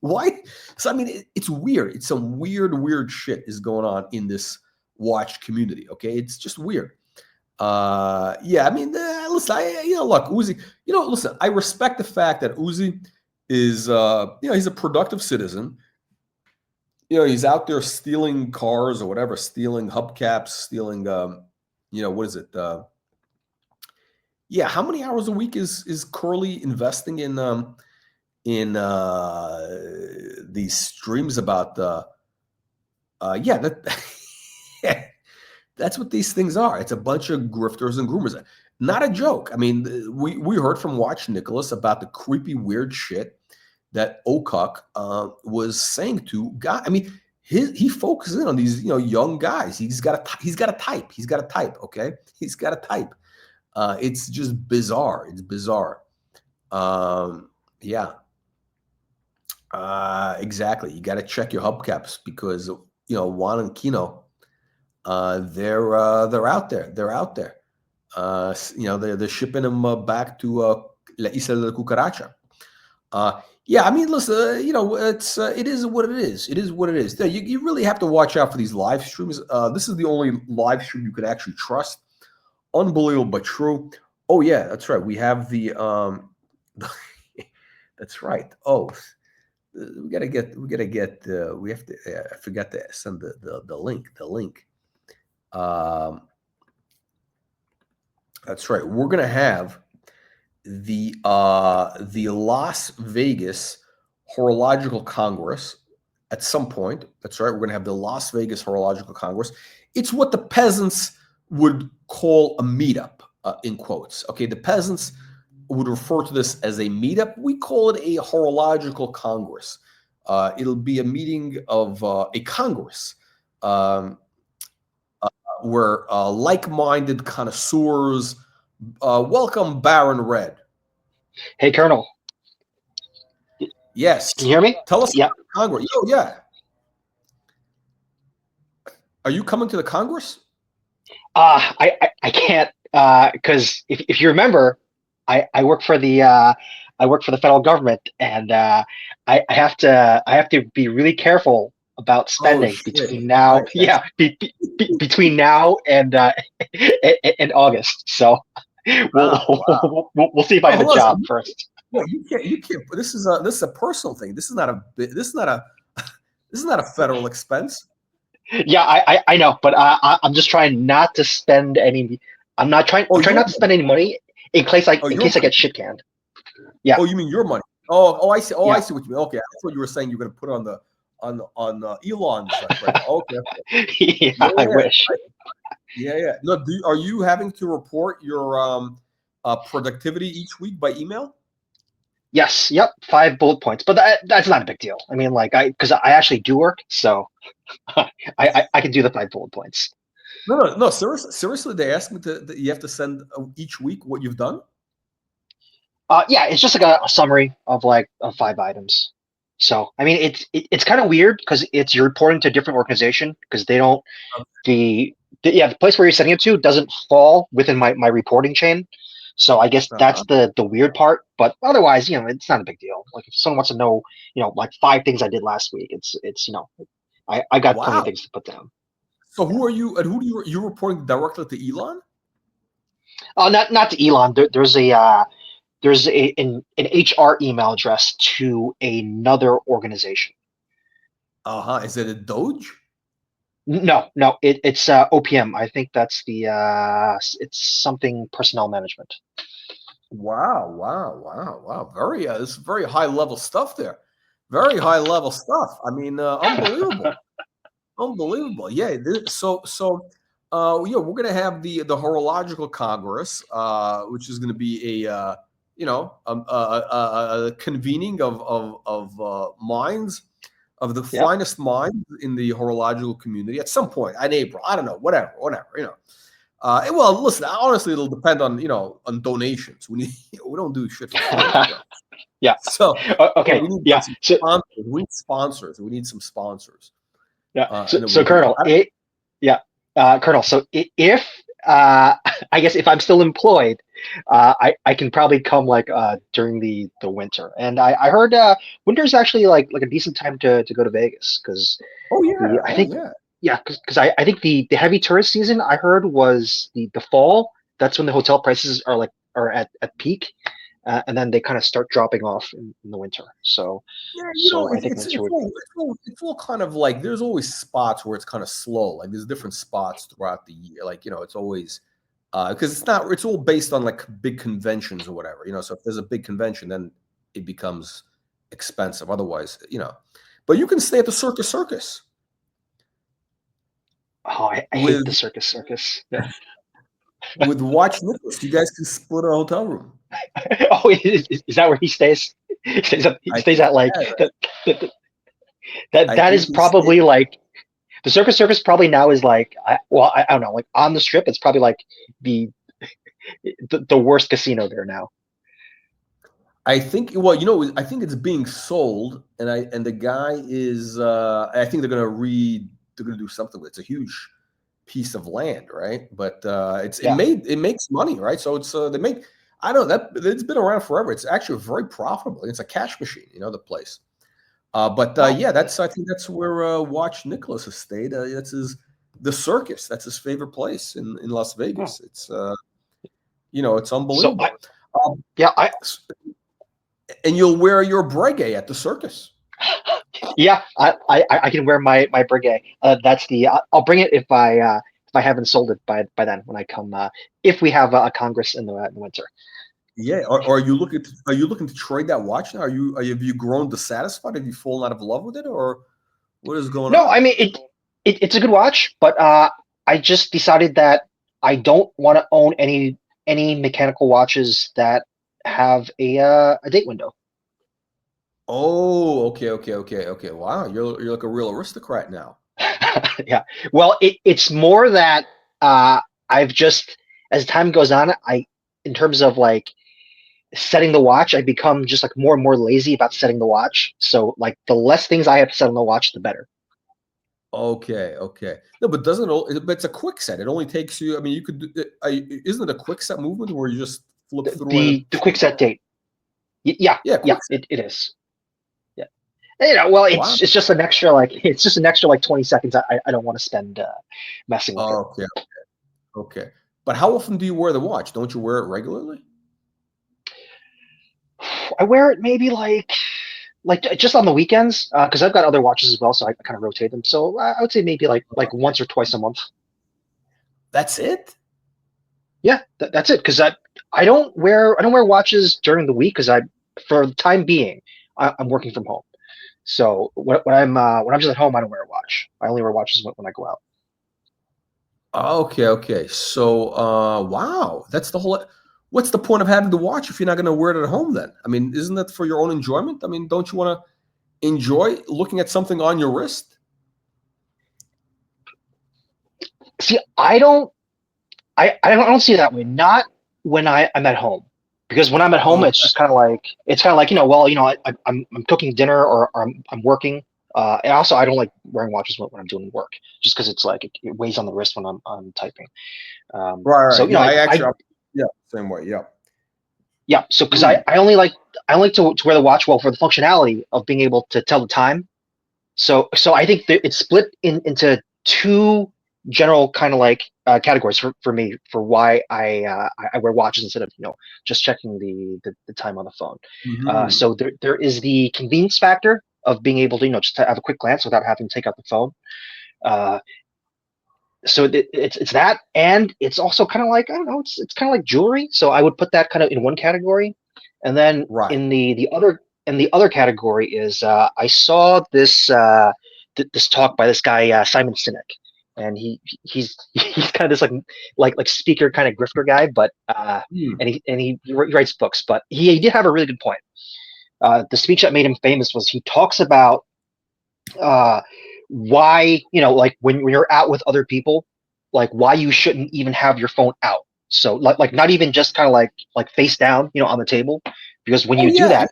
Speaker 1: Why? So I mean, it's weird. It's some weird shit is going on in this watch community. Okay, it's just weird. Yeah. I mean, listen. Look, Uzi. Listen. I respect the fact that Uzi is, he's a productive citizen. He's out there stealing cars or whatever, stealing hubcaps, stealing, what is it? Yeah, how many hours a week is Curly investing in these streams about that's what these things are. It's a bunch of grifters and groomers. Not a joke. I mean, we heard from Watch Nicholas about the creepy, weird shit that OCUC was saying to guys. I mean, he focuses in on these, young guys. He's got a type. Okay, he's got a type. It's just bizarre. It's bizarre. Yeah. Exactly. You got to check your hubcaps because Juan and Kino, they're out there. They're out there. They're shipping them back to La Isla de Cucaracha. Yeah, I mean, listen, it is what it is. It is what it is. You really have to watch out for these live streams. This is the only live stream you can actually trust. Unbelievable, but true. Oh yeah, that's right. We have the that's right. Oh, we have to. I forgot to send the link. The link. That's right. We're gonna have the Las Vegas Horological Congress at some point. That's right. We're going to have the Las Vegas Horological Congress. It's what the peasants would call a meetup, in quotes. Okay, the peasants would refer to this as a meetup. We call it a horological congress. It'll be a meeting of a congress where like-minded connoisseurs welcome Baron Red.
Speaker 6: Hey, Colonel.
Speaker 1: Yes.
Speaker 6: Can you hear me?
Speaker 1: Tell us
Speaker 6: Yeah.
Speaker 1: about Congress. Oh, yeah. Are you coming to the Congress?
Speaker 6: I can't because if you remember, I work for the federal government, and I have to be really careful about spending between now.
Speaker 1: Right,
Speaker 6: yeah, between now and August. So we'll see if I have a job first.
Speaker 1: No, you can't. This is a personal thing. This is not a federal expense.
Speaker 6: Yeah, I know, but I'm just trying not to spend any. I'm trying not to spend any money in case I get shit canned. Yeah.
Speaker 1: Oh, you mean your money? Oh, I see. Oh,
Speaker 6: Yeah.
Speaker 1: I see what you mean. Okay, I thought you were saying you're going to put it on Elon's. Right. Okay.
Speaker 6: Yeah, I wish.
Speaker 1: Yeah. No, are you having to report your productivity each week by email?
Speaker 6: Yes. Yep. 5 bullet points, but that's not a big deal. I mean, because I actually do work, so I can do the 5 bullet points.
Speaker 1: No. Seriously, they asked me that you have to send each week what you've done.
Speaker 6: Yeah, it's just like a summary of 5 items. So I mean, it's kind of weird because you're reporting to a different organization because they don't the place where you're sending it to doesn't fall within my reporting chain. So I guess that's the weird part. But otherwise, it's not a big deal. Like if someone wants to know, 5 things I did last week, it's I got plenty of things to put down.
Speaker 1: So who are you, and you're reporting directly to Elon?
Speaker 6: Oh, not to Elon. There's an HR email address to another organization.
Speaker 1: Is it a Doge?
Speaker 6: No, it's OPM. I think that's it's something personnel management.
Speaker 1: Wow. This is very high level stuff there. Very high level stuff. I mean, unbelievable. Unbelievable. Yeah. We're gonna have the Horological Congress, which is gonna be a convening of minds, of the finest minds in the horological community at some point in April. I don't know, whatever. Well, listen, honestly, it'll depend on donations. We don't do shit for free.
Speaker 6: Yeah.
Speaker 1: So
Speaker 6: okay.
Speaker 1: We need we need sponsors. We need some sponsors.
Speaker 6: Yeah. So Colonel, Colonel. So if I guess if I'm still employed, I can probably come during the winter. And I heard winter's actually like a decent time to go to Vegas because I think I think the heavy tourist season I heard was the fall. That's when the hotel prices are at peak. And then they kind of start dropping off in the winter. So, I think
Speaker 1: it's all kind of like there's always spots where it's kind of slow. Like there's different spots throughout the year. It's always because it's all based on big conventions or whatever. So if there's a big convention, then it becomes expensive. Otherwise, but you can stay at the Circus.
Speaker 6: Oh, I hate the Circus. Yeah.
Speaker 1: With Watch Nicholas, you guys can split a hotel room.
Speaker 6: Oh, is that where he stays? He stays at that is probably the Circus probably now is I don't know, on the Strip it's probably the worst casino there now.
Speaker 1: I think I think it's being sold, and the guy is I think they're gonna do something with it. It's a huge piece of land, right? But it makes money, right? So it's they make I know that it's been around forever. It's actually very profitable. It's a cash machine, the place. But yeah, I think that's where Watch Nicholas has stayed. That's the circus. That's his favorite place in Las Vegas. It's it's unbelievable. And you'll wear your breguet at the circus.
Speaker 6: Yeah, I can wear my breguet. That's I'll bring it if I haven't sold it by then when I come, if we have a Congress in the winter.
Speaker 1: Yeah, or are you looking to trade that watch now? Have you grown dissatisfied? Have you fallen out of love with it, or what is going on?
Speaker 6: No, I mean it's a good watch, but I just decided that I don't want to own any mechanical watches that have a date window.
Speaker 1: Oh, okay. Wow, you're like a real aristocrat now.
Speaker 6: Yeah. Well, it's more that I've just, as time goes on, in terms of like setting the watch, I become just like more and more lazy about setting the watch. So like the less things I have to set on the watch, the better.
Speaker 1: Okay. No, but but it's a quick set. It only takes you. I mean, you could. Isn't it a quick set movement where you just flip through
Speaker 6: the quick set date? Yeah. It is. Yeah. Well, it's just an extra like 20 seconds. I don't want to spend messing with it.
Speaker 1: Okay. But how often do you wear the watch? Don't you wear it regularly?
Speaker 6: I wear it maybe like just on the weekends because I've got other watches as well, so I kind of rotate them. So I would say maybe like once or twice a month.
Speaker 1: That's it?
Speaker 6: Yeah, that's it. Because I don't wear watches during the week because for the time being I'm working from home. So when I'm just at home, I don't wear a watch. I only wear watches when I go out.
Speaker 1: Okay. So wow, that's the whole. What's the point of having the watch if you're not going to wear it at home then? I mean, isn't that for your own enjoyment? I mean, don't you want to enjoy looking at something on your wrist?
Speaker 6: See, I don't see it that way. Not when I'm at home, because when I'm at home, it's just kind of like I'm cooking dinner or I'm working. And also, I don't like wearing watches when I'm doing work, just because it's like it weighs on the wrist when I'm typing.
Speaker 1: Right.
Speaker 6: So
Speaker 1: Same way. Yeah.
Speaker 6: Yeah. So because I like to wear the watch for the functionality of being able to tell the time. So I think that it's split into two general kind of like categories for me for why I wear watches instead of just checking the time on the phone.
Speaker 1: Mm-hmm.
Speaker 6: So there is the convenience factor of being able to just to have a quick glance without having to take out the phone. So it's that, and it's also kind of like, I don't know, it's kind of like jewelry. So I would put that kind of in one category, and then in the other category is I saw this this talk by this guy Simon Sinek, and he's kind of this like speaker kind of grifter guy, but and he writes books, but he did have a really good point. The speech that made him famous was he talks about why like when you're out with other people, like why you shouldn't even have your phone out. So like not even just kind of like face down on the table, because when you do that,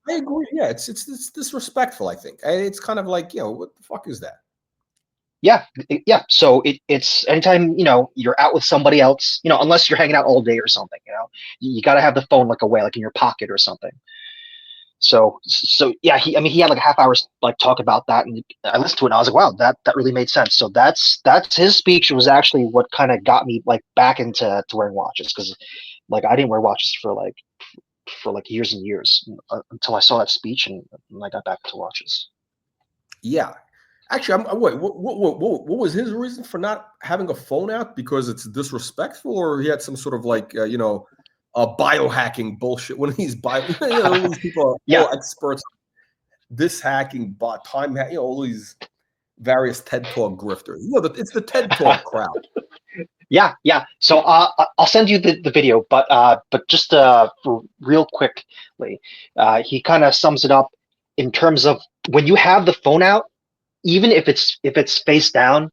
Speaker 1: I agree. Yeah, it's disrespectful. I think it's kind of like what the fuck is that?
Speaker 6: Yeah. So it's anytime you're out with somebody else, unless you're hanging out all day or something, you got to have the phone like away, like in your pocket or something. So yeah, he had like a half hour like talk about that, and I listened to it and I was like, wow, that really made sense. So that's his speech was actually what kind of got me like back into wearing watches, because like I didn't wear watches for like years and years until I saw that speech, and I got back into watches.
Speaker 1: Yeah, actually, wait. What was his reason for not having a phone out? Because it's disrespectful, or he had some sort of like biohacking bullshit? One of these these people are all experts. This hacking, time hacking, all these various TED Talk grifters. It's the TED Talk crowd.
Speaker 6: Yeah. So I'll send you the video, but just for real quickly, he kind of sums it up in terms of when you have the phone out, even if it's face down,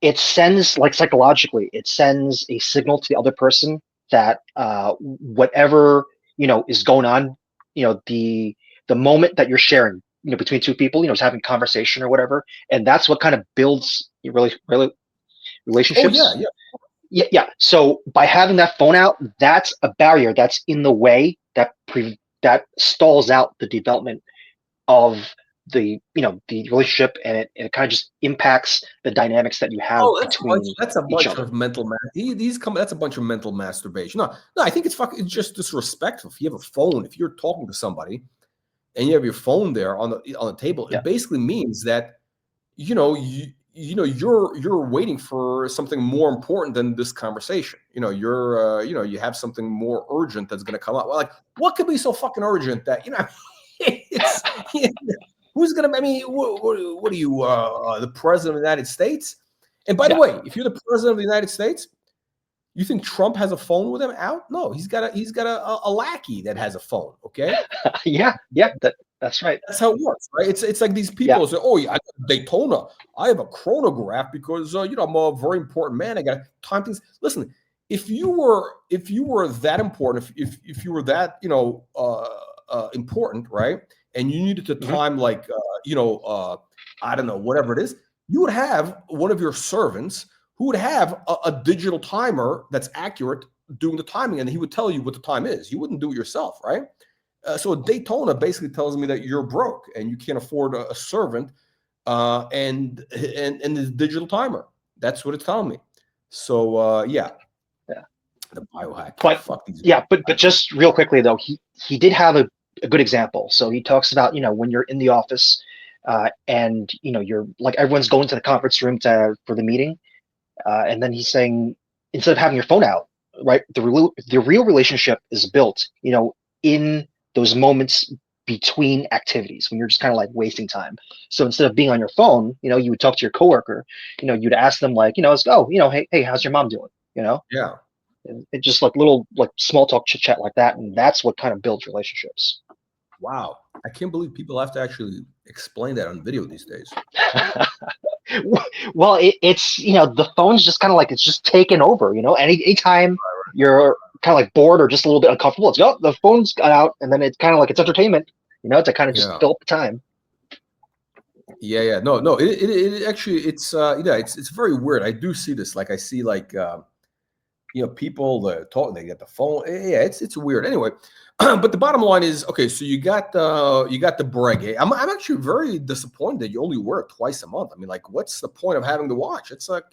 Speaker 6: it sends like psychologically, it sends a signal to the other person that whatever is going on, the moment that you're sharing, between two people, is having conversation or whatever, and that's what kind of builds really relationships.
Speaker 1: Oh yeah.
Speaker 6: Yeah. So by having that phone out, that's a barrier that's in the way that stalls out the development of the the relationship, and it kind of just impacts the dynamics that you have
Speaker 1: Oh,
Speaker 6: between
Speaker 1: that's a
Speaker 6: each
Speaker 1: bunch
Speaker 6: other.
Speaker 1: of mental that's a bunch of mental masturbation. No, I think it's just disrespectful. If you have a phone, if you're talking to somebody and you have your phone there on the table,
Speaker 6: Yeah.
Speaker 1: it basically means that you're waiting for something more important than this conversation. You have something more urgent that's going to come up. Well, like, what could be so fucking urgent that it's who's going to? I mean, what are you, the president of the United States? And by the way, if you're the president of the United States, you think Trump has a phone with him out? No, he's got a lackey that has a phone. Okay.
Speaker 6: Yeah, that's right.
Speaker 1: That's how it works, right? It's like these people say, "Oh, yeah, I got Daytona. I have a chronograph because I'm a very important man. I got to time things." Listen, if you were that important, if you were that important, right, and you needed to time like I don't know, whatever it is, you would have one of your servants who would have a digital timer that's accurate doing the timing, and he would tell you what the time is. You wouldn't do it yourself, right? So a Daytona basically tells me that you're broke and you can't afford a servant and the digital timer. That's what it's telling me. So yeah, the biohack.
Speaker 6: But
Speaker 1: fuck these.
Speaker 6: but just real quickly though, he did have a good example. So he talks about when you're in the office and you're like everyone's going to the conference room for the meeting, and then he's saying instead of having your phone out, right, the real relationship is built in those moments between activities when you're just kind of like wasting time. So instead of being on your phone, you would talk to your coworker, you'd ask them like, let's go, hey, how's your mom doing?
Speaker 1: Yeah.
Speaker 6: And it just like little like small talk chit chat like that. And that's what kind of builds relationships.
Speaker 1: Wow. I can't believe people have to actually explain that on video these days.
Speaker 6: Well, it's, the phone's just kind of like, it's just taken over, anytime you're kind of like bored or just a little bit uncomfortable, it's the phone's got out, and then it's kind of like it's entertainment, to kind of just fill up the time.
Speaker 1: Yeah. No. It actually, it's very weird. I do see this. Like I see like, people talk. They get the phone. Yeah, it's weird. Anyway, but the bottom line is okay. So you got the breguet. I'm actually very disappointed that you only wear it twice a month. I mean, like, what's the point of having the watch? It's like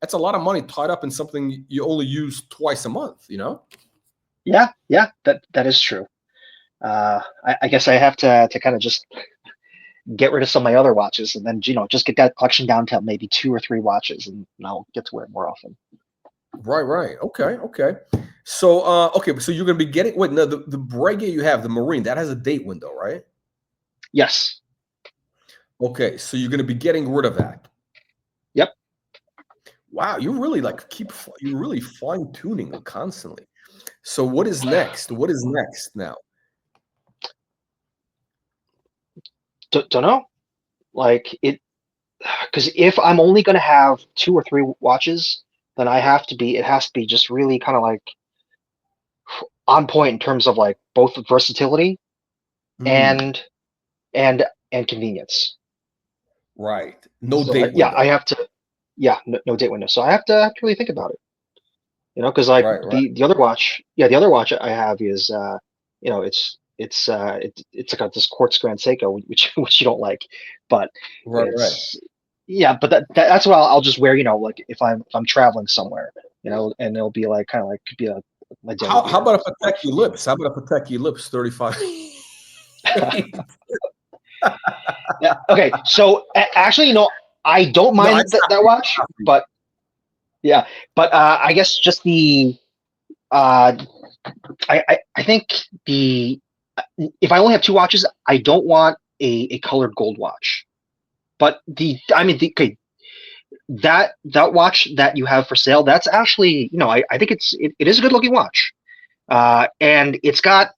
Speaker 1: that's a lot of money tied up in something you only use twice a month.
Speaker 6: Yeah, that is true. I guess I have to kind of just get rid of some of my other watches, and then just get that collection down to maybe 2 or 3 watches, and I'll get to wear it more often.
Speaker 1: Right. Okay. So so you're gonna be getting the breguet you have, the Marine, that has a date window, right?
Speaker 6: Yes.
Speaker 1: Okay, so you're gonna be getting rid of that.
Speaker 6: Yep.
Speaker 1: Wow, you really you're really fine tuning constantly. So what is next? What is next now?
Speaker 6: Don't know. Like it, because if I'm only gonna have 2 or 3 watches, then it has to be just really kind of like on point in terms of like both versatility and convenience.
Speaker 1: Right. No
Speaker 6: So,
Speaker 1: date window.
Speaker 6: I have to. Yeah, no date window. So I have to really think about it. Because like the other watch, the other watch I have is it's like this quartz Grand Seiko, which you don't like, but
Speaker 1: right.
Speaker 6: Yeah, but that's what I'll just wear. Like if I'm traveling somewhere, and it'll be like kind of like could be my
Speaker 1: How about a Patek Lips? How about a Patek Lips 35?
Speaker 6: Yeah. Okay. So actually, I don't mind that watch, but yeah, but I guess just the I think if I only have 2 watches, I don't want a colored gold watch. But okay, that watch that you have for sale, that's actually, I think it is a good looking watch. And it's got,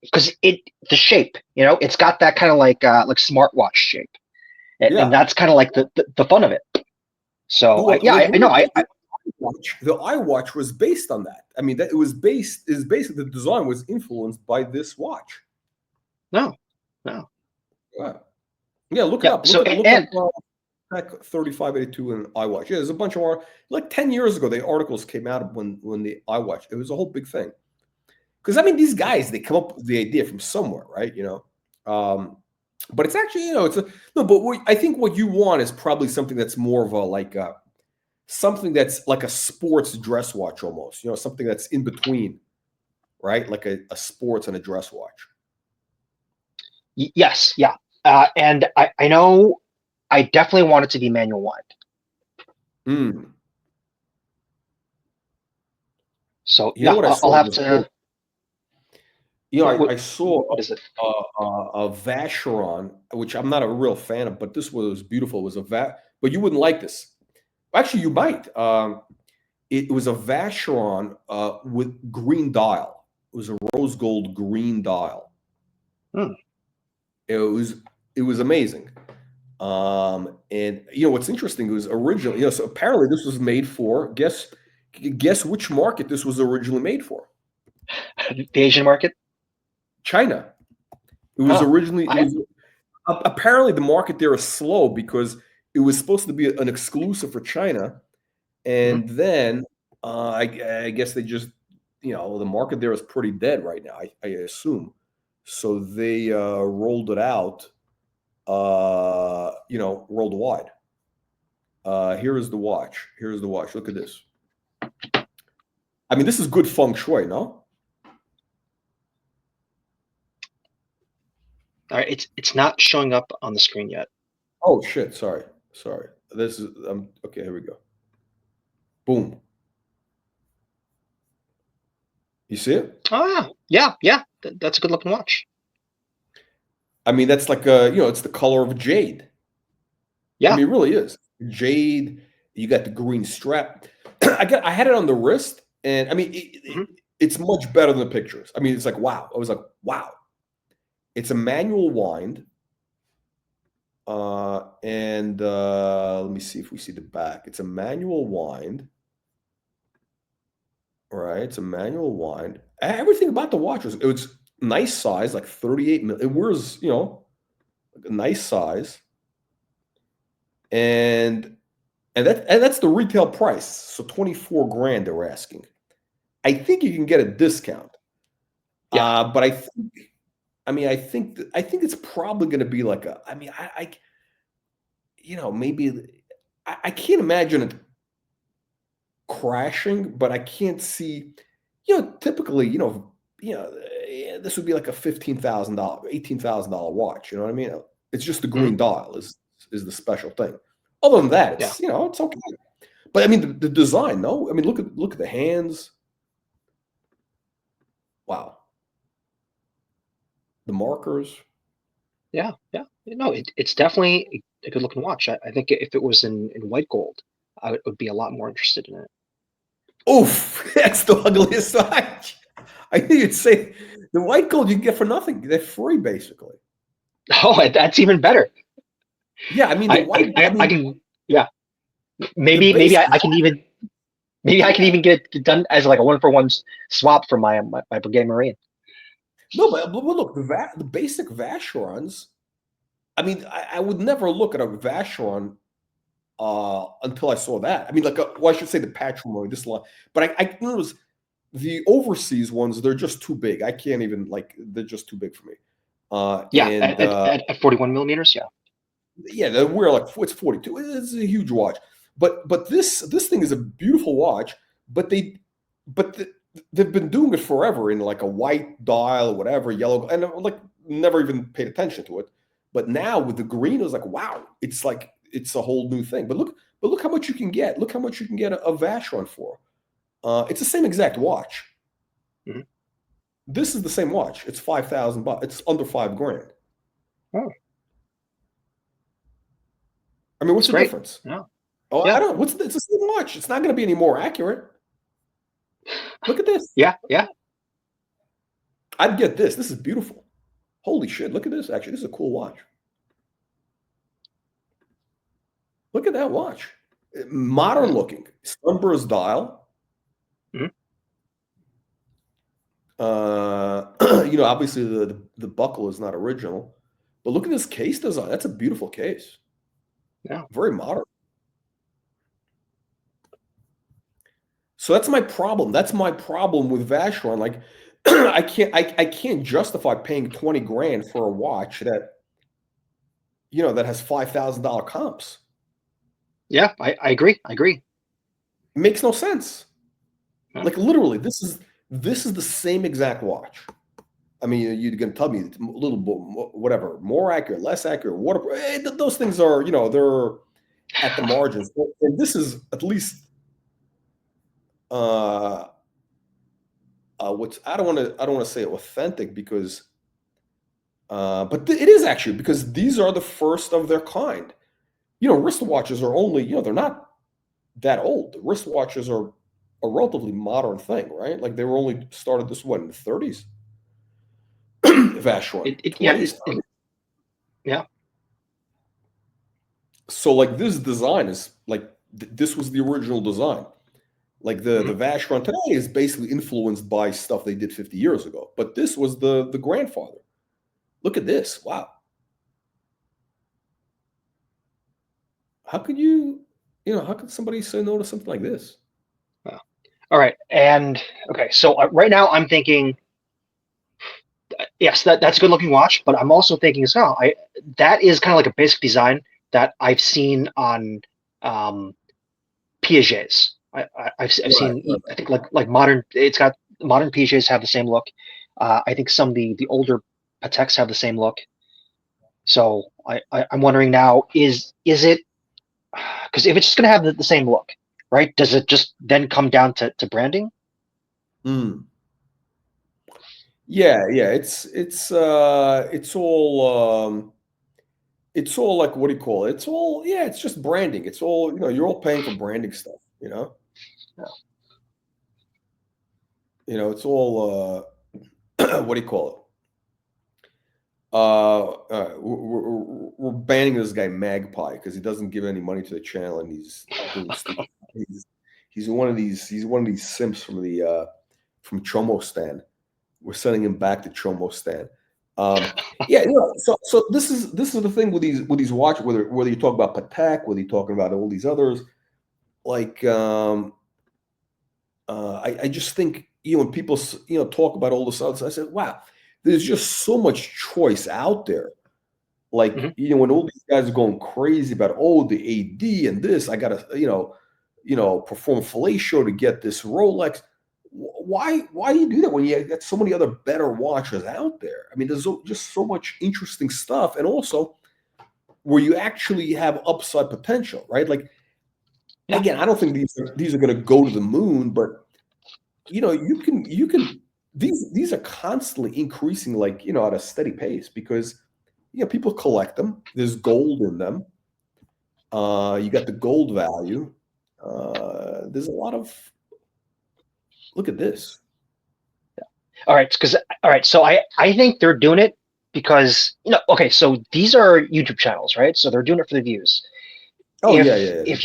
Speaker 6: because the shape, it's got that kind of like smartwatch shape. And that's kind of like the fun of it. So I know
Speaker 1: the iWatch was based on that. I mean, that is basically the design was influenced by this watch.
Speaker 6: No.
Speaker 1: Yeah, look it up. Tech 3582 and iWatch. Yeah, there's a bunch of like 10 years ago, the articles came out when the iWatch. It was a whole big thing. Because I mean, these guys, they come up with the idea from somewhere, right? But it's actually, it's no. But I think what you want is probably something that's more of a something that's like a sports dress watch almost. Something that's in between, right? Like a sports and a dress watch.
Speaker 6: Yes, yeah, and I know I definitely want it to be manual wind. So yeah, I'll have to.
Speaker 1: I saw
Speaker 6: what is it?
Speaker 1: A Vacheron, which I'm not a real fan of, but this was beautiful. It was but you wouldn't like this. Actually, you might. It was a Vacheron with green dial. It was a rose gold green dial. It was amazing. And what's interesting, it was originally, so apparently this was made for, guess which market this was originally made for?
Speaker 6: The Asian market?
Speaker 1: China. It was originally, apparently the market there is slow because it was supposed to be an exclusive for China. And then I guess they just, the market there is pretty dead right now, I assume. So they rolled it out, worldwide. Here is the watch. Here's the watch. Look at this. I mean, this is good feng shui, no?
Speaker 6: All right, it's not showing up on the screen yet.
Speaker 1: Oh shit! Sorry. This is okay. Here we go. Boom. You see it?
Speaker 6: Oh yeah. That's a good looking watch.
Speaker 1: I mean, that's like it's the color of jade.
Speaker 6: Yeah,
Speaker 1: I mean, it really is jade. You got the green strap. I had it on the wrist, and I mean, it's much better than the pictures. I mean, it's like wow. I was like wow. It's a manual wind. And let me see if we see the back. It's a manual wind. Right, it's a manual wind. Everything about the watch it was nice size, like 38 mil. It wears, like a nice size. And that's the retail price. So 24 grand they're asking. I think you can get a discount.
Speaker 6: Yeah.
Speaker 1: But I think it's probably going to be like maybe I can't imagine it crashing, but I can't see, typically, this would be like a $15,000, $18,000 watch. You know what I mean? It's just the green dial is the special thing. Other than that, it's it's okay. But I mean, the design, no. I mean, look at the hands. Wow. The markers.
Speaker 6: Yeah. No, it's definitely a good looking watch. I think if it was in white gold, I would be a lot more interested in it.
Speaker 1: Oof, that's the ugliest watch. I think you'd say the white gold you can get for nothing. They're free, basically.
Speaker 6: Oh, that's even better.
Speaker 1: Yeah, I mean, the white.
Speaker 6: I can. Yeah, maybe I can even. Maybe I can even get it done as like a 1-for-1 swap for my Brigade Marine.
Speaker 1: No, but look, the basic Vacherons. I mean, I would never look at a Vacheron until I saw that. I mean, I should say the patrimony, this line. But I noticed the overseas ones, they're just too big. I can't even, they're just too big for me.
Speaker 6: At 41 millimeters, yeah.
Speaker 1: Yeah, we're it's 42. It's a huge watch. But this thing is a beautiful watch, but they've been doing it forever in like a white dial or whatever, yellow, and never even paid attention to it. But now with the green, it was like, wow, it's a whole new thing. But look how much you can get. Look how much you can get a Vacheron for. It's the same exact watch. This is the same watch. It's $5,000. It's under $5 grand.
Speaker 6: Oh.
Speaker 1: I mean, what's the difference?
Speaker 6: Yeah.
Speaker 1: Oh, yeah. I don't. It's the same watch. It's not going to be any more accurate. Look at this.
Speaker 6: Yeah.
Speaker 1: I'd get this. This is beautiful. Holy shit! Look at this. Actually, this is a cool watch. Look at that watch. Modern looking. Sunburst dial. Obviously the buckle is not original, but look at this case design. That's a beautiful case.
Speaker 6: Yeah.
Speaker 1: Very modern. So that's my problem. That's my problem with Vacheron. Like, I can't justify paying 20 grand for a watch that, that has $5,000 comps.
Speaker 6: Yeah, I agree. I agree.
Speaker 1: It makes no sense.
Speaker 6: Yeah.
Speaker 1: Like literally, this is the same exact watch. I mean, you're going to tell me it's a little bit, whatever, more accurate, less accurate, waterproof. Those things are, they're at the margins. And this is at least what's I don't want to say authentic because, but it is actually because these are the first of their kind. Wristwatches are only, they're not that old. The wristwatches are a relatively modern thing, right? Like they were only started this in the 30s. Vacheron, 20s.
Speaker 6: Yeah.
Speaker 1: So like this design is like this was the original design. Like the Vacheron today is basically influenced by stuff they did 50 years ago. But this was the grandfather. Look at this. Wow. How could how could somebody say no to something like this?
Speaker 6: All right. And okay, so right now I'm thinking, yes, that's a good looking watch, but I'm also thinking as well, that is kind of like a basic design that I've seen on Piaget's. I've seen,
Speaker 1: Right.
Speaker 6: I think like modern, it's got modern Piaget's have the same look. I think some of the older Pateks have the same look. So I'm wondering now, is it, because if it's just going to have the same look, right? Does it just then come down to branding?
Speaker 1: Yeah, it's all like, what do you call it? It's all, it's just branding. It's all, you're all paying for branding stuff,
Speaker 6: Yeah.
Speaker 1: It's all what do you call it? We're banning this guy Magpie because he doesn't give any money to the channel and he's doing stupid. He's one of these simps from the from Chomo Stan. We're sending him back to Chomo Stan. So this is the thing with these watches, whether you talk about Patek, whether you're talking about all these others, like I just think when people talk about all this others, I said, wow, there's just so much choice out there. Like when all these guys are going crazy about the AD and this, I gotta perform fellatio to get this Rolex. Why do you do that when you got so many other better watches out there? I mean, there's just so much interesting stuff, and also where you actually have upside potential, right? Like, again, I don't think these are going to go to the moon, but you can these are constantly increasing, like at a steady pace because people collect them. There's gold in them. You got the gold value. There's a lot of. Look at this.
Speaker 6: All right, so I think they're doing it because okay, so these are YouTube channels, right? So they're doing it for the views.
Speaker 1: Oh,
Speaker 6: if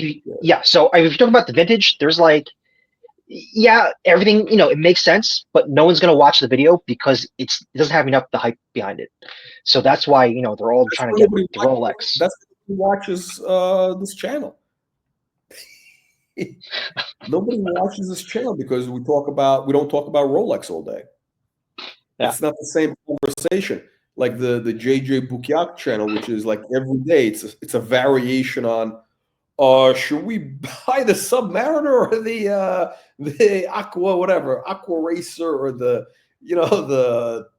Speaker 6: so if you talk about the vintage, there's like everything, it makes sense, but no one's gonna watch the video because it doesn't have enough the hype behind it. So that's why they're all trying to get the Rolex.
Speaker 1: That's who watches this channel. Nobody watches this channel because we don't talk about Rolex all day.
Speaker 6: Yeah.
Speaker 1: It's not the same conversation like the JJ Bukiak channel, which is like every day. It's a variation on should we buy the Submariner or the Aqua Racer or the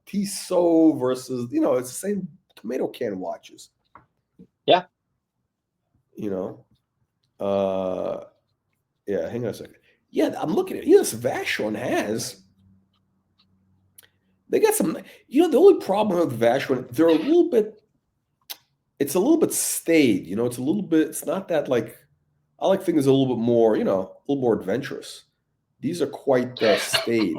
Speaker 1: Tissot versus it's the same tomato can watches.
Speaker 6: Yeah.
Speaker 1: Yeah, hang on a second. Yeah, I'm looking at it. Yes, Vacheron has. They got some. The only problem with Vacheron, they're a little bit. It's a little bit staid. It's a little bit. It's not that like. I like things a little bit more. A little more adventurous. These are quite staid.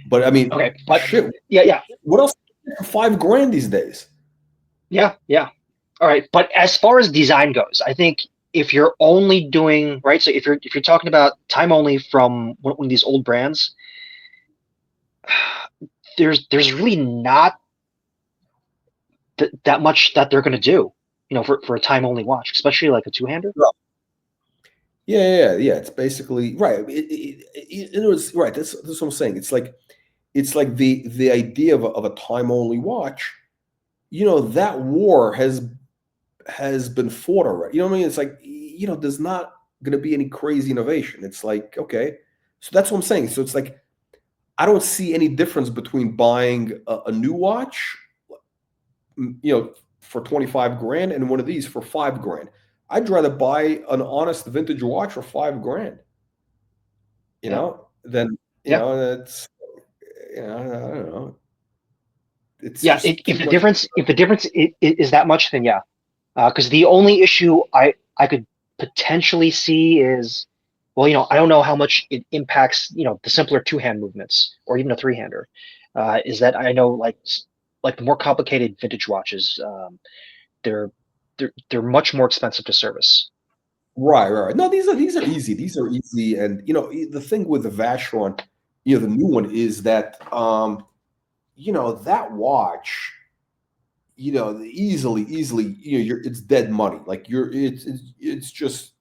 Speaker 1: But I mean,
Speaker 6: okay, but
Speaker 1: shit.
Speaker 6: Yeah.
Speaker 1: What else? $5,000 these days.
Speaker 6: Yeah. All right, but as far as design goes, I think if you're only doing right, so if you're talking about time only from one of these old brands, there's really not that much that they're going to do, for a time only watch, especially like a two-hander.
Speaker 1: Yeah. It's basically right. It was right. That's what I'm saying. It's like the idea of a time only watch. That war has been fought already. You know what I mean? It's like there's not going to be any crazy innovation. It's like, okay, so that's what I'm saying. So it's like I don't see any difference between buying a new watch, for 25 grand and one of these for 5 grand. I'd rather buy an honest vintage watch for 5 grand, than, it's, I don't know. It's just
Speaker 6: if the difference is that much, then yeah. Because the only issue I could potentially see is, well, I don't know how much it impacts, the simpler two-hand movements or even a three-hander. Is that I know like the more complicated vintage watches, they're much more expensive to service.
Speaker 1: Right. No, these are easy. These are easy, and the thing with the Vacheron, the new one is that that watch, easily, it's dead money. Like it's just,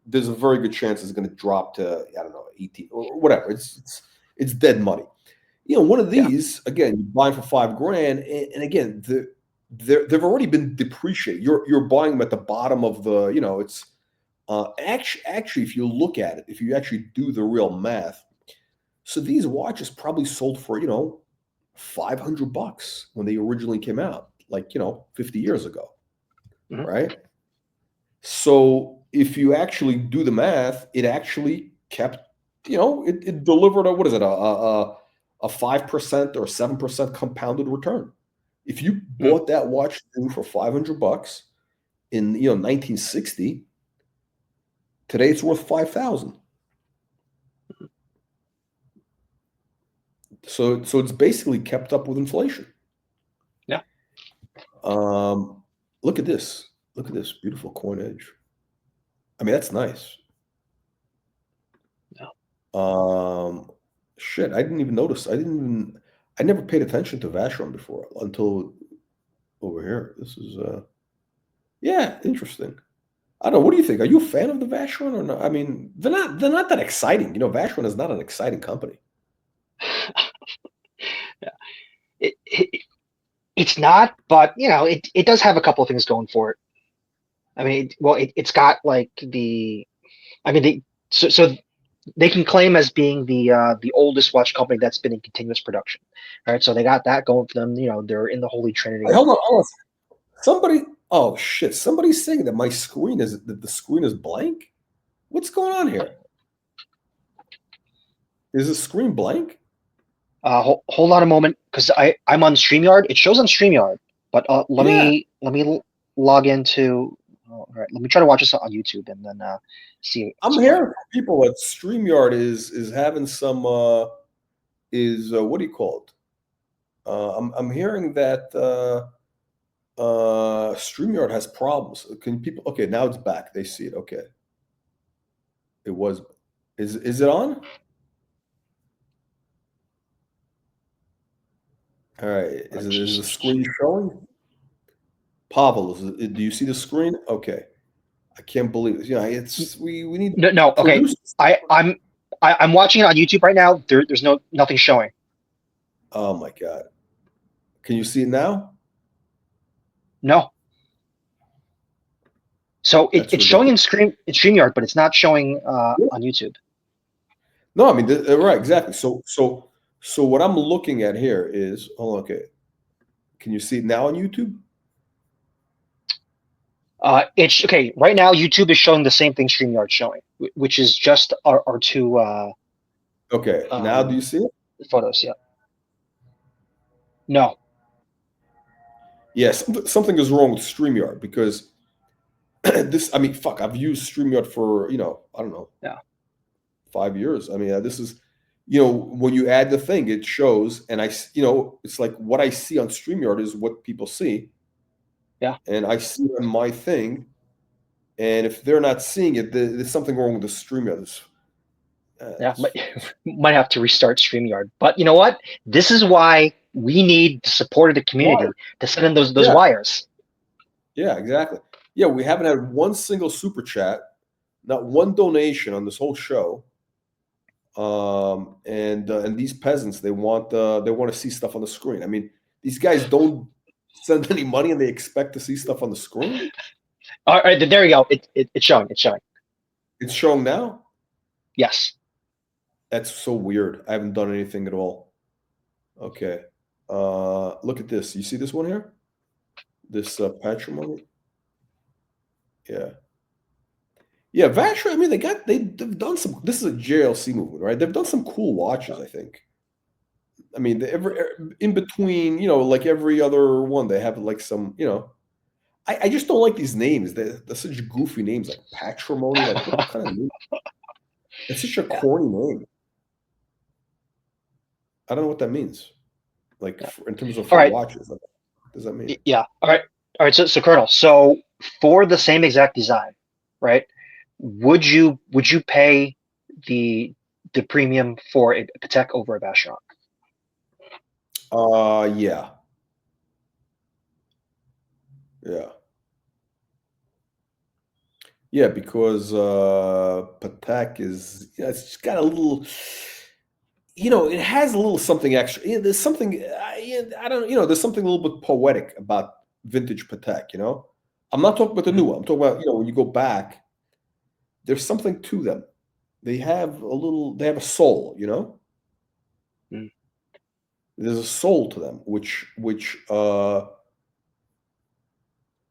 Speaker 1: there's a very good chance it's going to drop to, I don't know, 18 or whatever. It's dead money. One of these, again, you buy for 5 grand, and again, they've already been depreciated. You're buying them at the bottom of the, it's actually, if you look at it, if you actually do the real math, so these watches probably sold for, $500 when they originally came out, like 50 years ago, right? So if you actually do the math, it actually kept, it delivered a 5% or 7% compounded return. If you bought that watch for $500 in 1960, today it's worth $5,000. So it's basically kept up with inflation.
Speaker 6: Yeah.
Speaker 1: Look at this. Look at this beautiful coinage. I mean, that's nice.
Speaker 6: Yeah.
Speaker 1: Shit, I didn't even notice. I never paid attention to Vacheron before until over here. This is yeah, interesting. I don't know. What do you think? Are you a fan of the Vacheron or not? I mean, they're not that exciting. Vacheron is not an exciting company.
Speaker 6: Yeah. It's not, but it does have a couple of things going for it. I mean, it's got like so they can claim as being the oldest watch company that's been in continuous production. All right, so they got that going for them. They're in the holy trinity.
Speaker 1: Wait, hold on. Somebody, oh shit! Somebody's saying that the screen is blank. What's going on here? Is the screen blank?
Speaker 6: Hold on a moment, because I'm on StreamYard. It shows on StreamYard, but let me log into. All right, let me try to watch this on YouTube and then see.
Speaker 1: I'm hearing people at StreamYard is having some what do you call it? I'm hearing that StreamYard has problems. Can people? Okay, now it's back. They see it. Okay, it was. Is it on? All right. Is the screen showing? Pavel, do you see the screen? Okay. I can't believe it. It's we need
Speaker 6: no. Okay, I'm watching it on YouTube right now. There's nothing showing.
Speaker 1: Oh my god! Can you see it now?
Speaker 6: No. So it's showing in StreamYard, but it's not showing on YouTube.
Speaker 1: No, I mean right, exactly. So what I'm looking at here is, okay. Can you see it now on YouTube?
Speaker 6: It's okay. Right now, YouTube is showing the same thing StreamYard's showing, which is just our two.
Speaker 1: Okay. Now, do you see it?
Speaker 6: Photos, yeah. No.
Speaker 1: Yes, something is wrong with StreamYard because this. I mean, fuck. I've used StreamYard for I don't know.
Speaker 6: Yeah.
Speaker 1: 5 years. I mean, this is when you add the thing, it shows, and it's like what I see on StreamYard is what people see.
Speaker 6: Yeah.
Speaker 1: And I see it on my thing, and if they're not seeing it, there's something wrong with the StreamYard.
Speaker 6: Yeah, might have to restart StreamYard. But you know what? This is why we need the support of the community to send in those wires.
Speaker 1: Yeah, exactly. Yeah, we haven't had one single super chat, not one donation on this whole show. And these peasants, they want to see stuff on the screen. I mean, these guys don't send any money and they expect to see stuff on the screen.
Speaker 6: All right, there you go. It's showing. It's showing.
Speaker 1: It's showing now?
Speaker 6: Yes.
Speaker 1: That's so weird. I haven't done anything at all. Okay. Look at this. You see this one here? This patrimony? Yeah. Yeah, Vashra, I mean, they've done some, this is a JLC movement, right? They've done some cool watches, I think. I mean, in between, like every other one, they have like some, I just don't like these names. They're such goofy names, like patrimony. Like, what kind of name? It's such a corny name. I don't know what that means. Like, in terms of watches, like, what does that mean?
Speaker 6: Yeah. All right. So Colonel, so for the same exact design, right? Would you pay the premium for a Patek over a Vacheron?
Speaker 1: Yeah. Yeah. Yeah, because Patek is, it's got a little, it has a little something extra. There's something, I don't, there's something a little bit poetic about vintage Patek, I'm not talking about the new one. I'm talking about, when you go back, there's something to them. They have a soul,
Speaker 6: Mm.
Speaker 1: There's a soul to them, which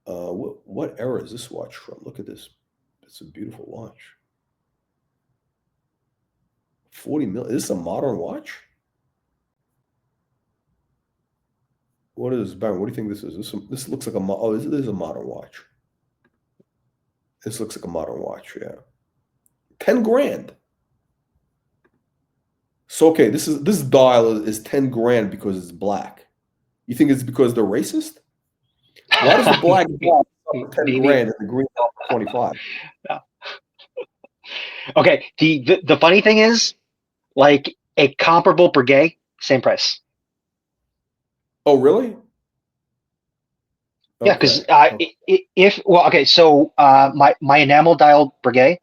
Speaker 1: what era is this watch from? Look at this. It's a beautiful watch. 40 mil. Is this a modern watch? What is Baron? What do you think this is? This looks like this is a modern watch. This looks like a modern watch, yeah. 10 grand. So okay, this dial is 10 grand because it's black. You think it's because they're racist? Why does the black dial 10 grand and the green dial 25?
Speaker 6: Yeah. Okay. The funny thing is, like a comparable Breguet, same price.
Speaker 1: Oh, really?
Speaker 6: Yeah, because so my enamel dial Breguet.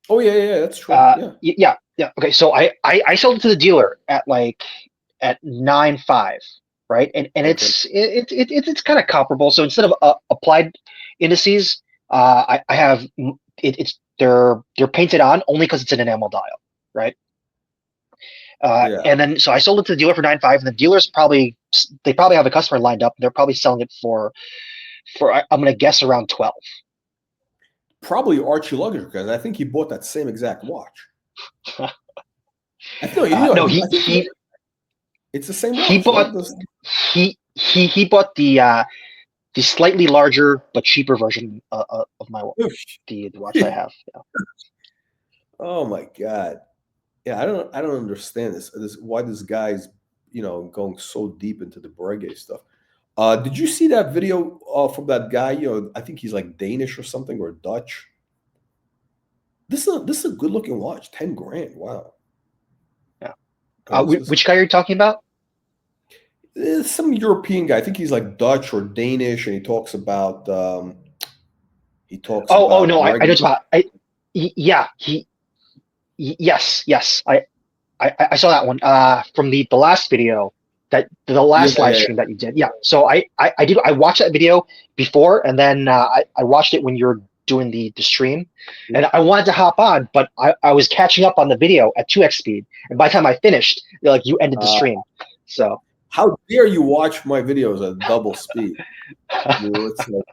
Speaker 1: Oh yeah, that's true.
Speaker 6: Yeah. Okay, so I sold it to the dealer at 9.5, right? And it's kind of comparable. So instead of applied indices, I have they're painted on only because it's an enamel dial, right? And then so I sold it to the dealer for 9.5, and the dealers probably have a customer lined up. And they're probably selling it for I'm gonna guess around 12.
Speaker 1: Probably Archie Luggage, because I think he bought that same exact watch. I feel it's the same watch.
Speaker 6: He bought the slightly larger but cheaper version of my watch, the watch I have. Yeah.
Speaker 1: Oh my god. Yeah, I don't understand this. Why this guy's going so deep into the Breguet stuff. Did you see that video from that guy? I think he's like Danish or something, or Dutch. This is a good looking watch. 10 grand. Wow.
Speaker 6: Yeah. Which guy are you talking about?
Speaker 1: Some European guy. I think he's like Dutch or Danish, and he talks about. No,
Speaker 6: I know about. Yes. I saw that one from the last video, that the last live stream that you did. Yeah. So I watched that video before, and then I watched it when you were doing the stream, and I wanted to hop on, but I was catching up on the video at 2x speed, and by the time I finished, you ended the stream. So
Speaker 1: how dare you watch my videos at double speed? By the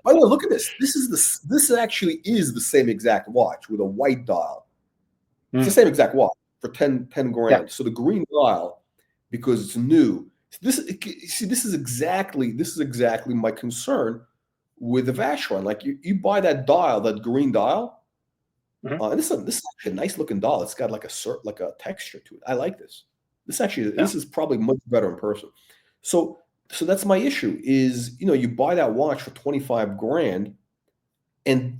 Speaker 1: way, look at this. This actually is the same exact watch with a white dial. It's the same exact watch for 10 grand. Yeah. So the green dial, because it's new. This is exactly my concern with the Vacheron. Like you buy that dial, that green dial, and this is actually a nice looking dial. It's got like a texture to it. I like this. This is probably much better in person. So that's my issue. Is you buy that watch for 25 grand, and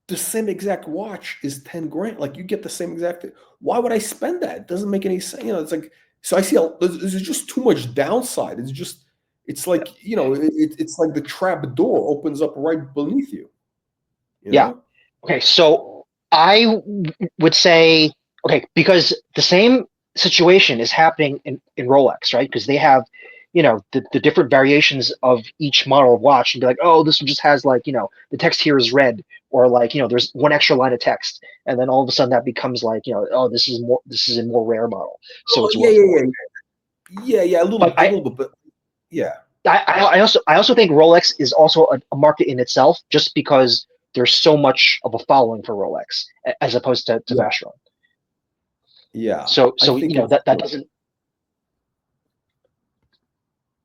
Speaker 1: the same exact watch is 10 grand. Like you get the same exact thing. Why would I spend that? It doesn't make any sense. It's like So I see there's just too much downside. It's like, it's like the trap door opens up right beneath you.
Speaker 6: Yeah. Okay. So I would say, okay, because the same situation is happening in Rolex, right? Because they have, the different variations of each model of watch, and be like, oh, this one just has like, the text here is red, or like, there's one extra line of text, and then all of a sudden that becomes like, oh, this is a more rare model, so it's worth more.
Speaker 1: Yeah, a little bit, but yeah.
Speaker 6: I also think Rolex is also a market in itself, just because there's so much of a following for Rolex as opposed to Vacheron.
Speaker 1: Yeah.
Speaker 6: So that doesn't.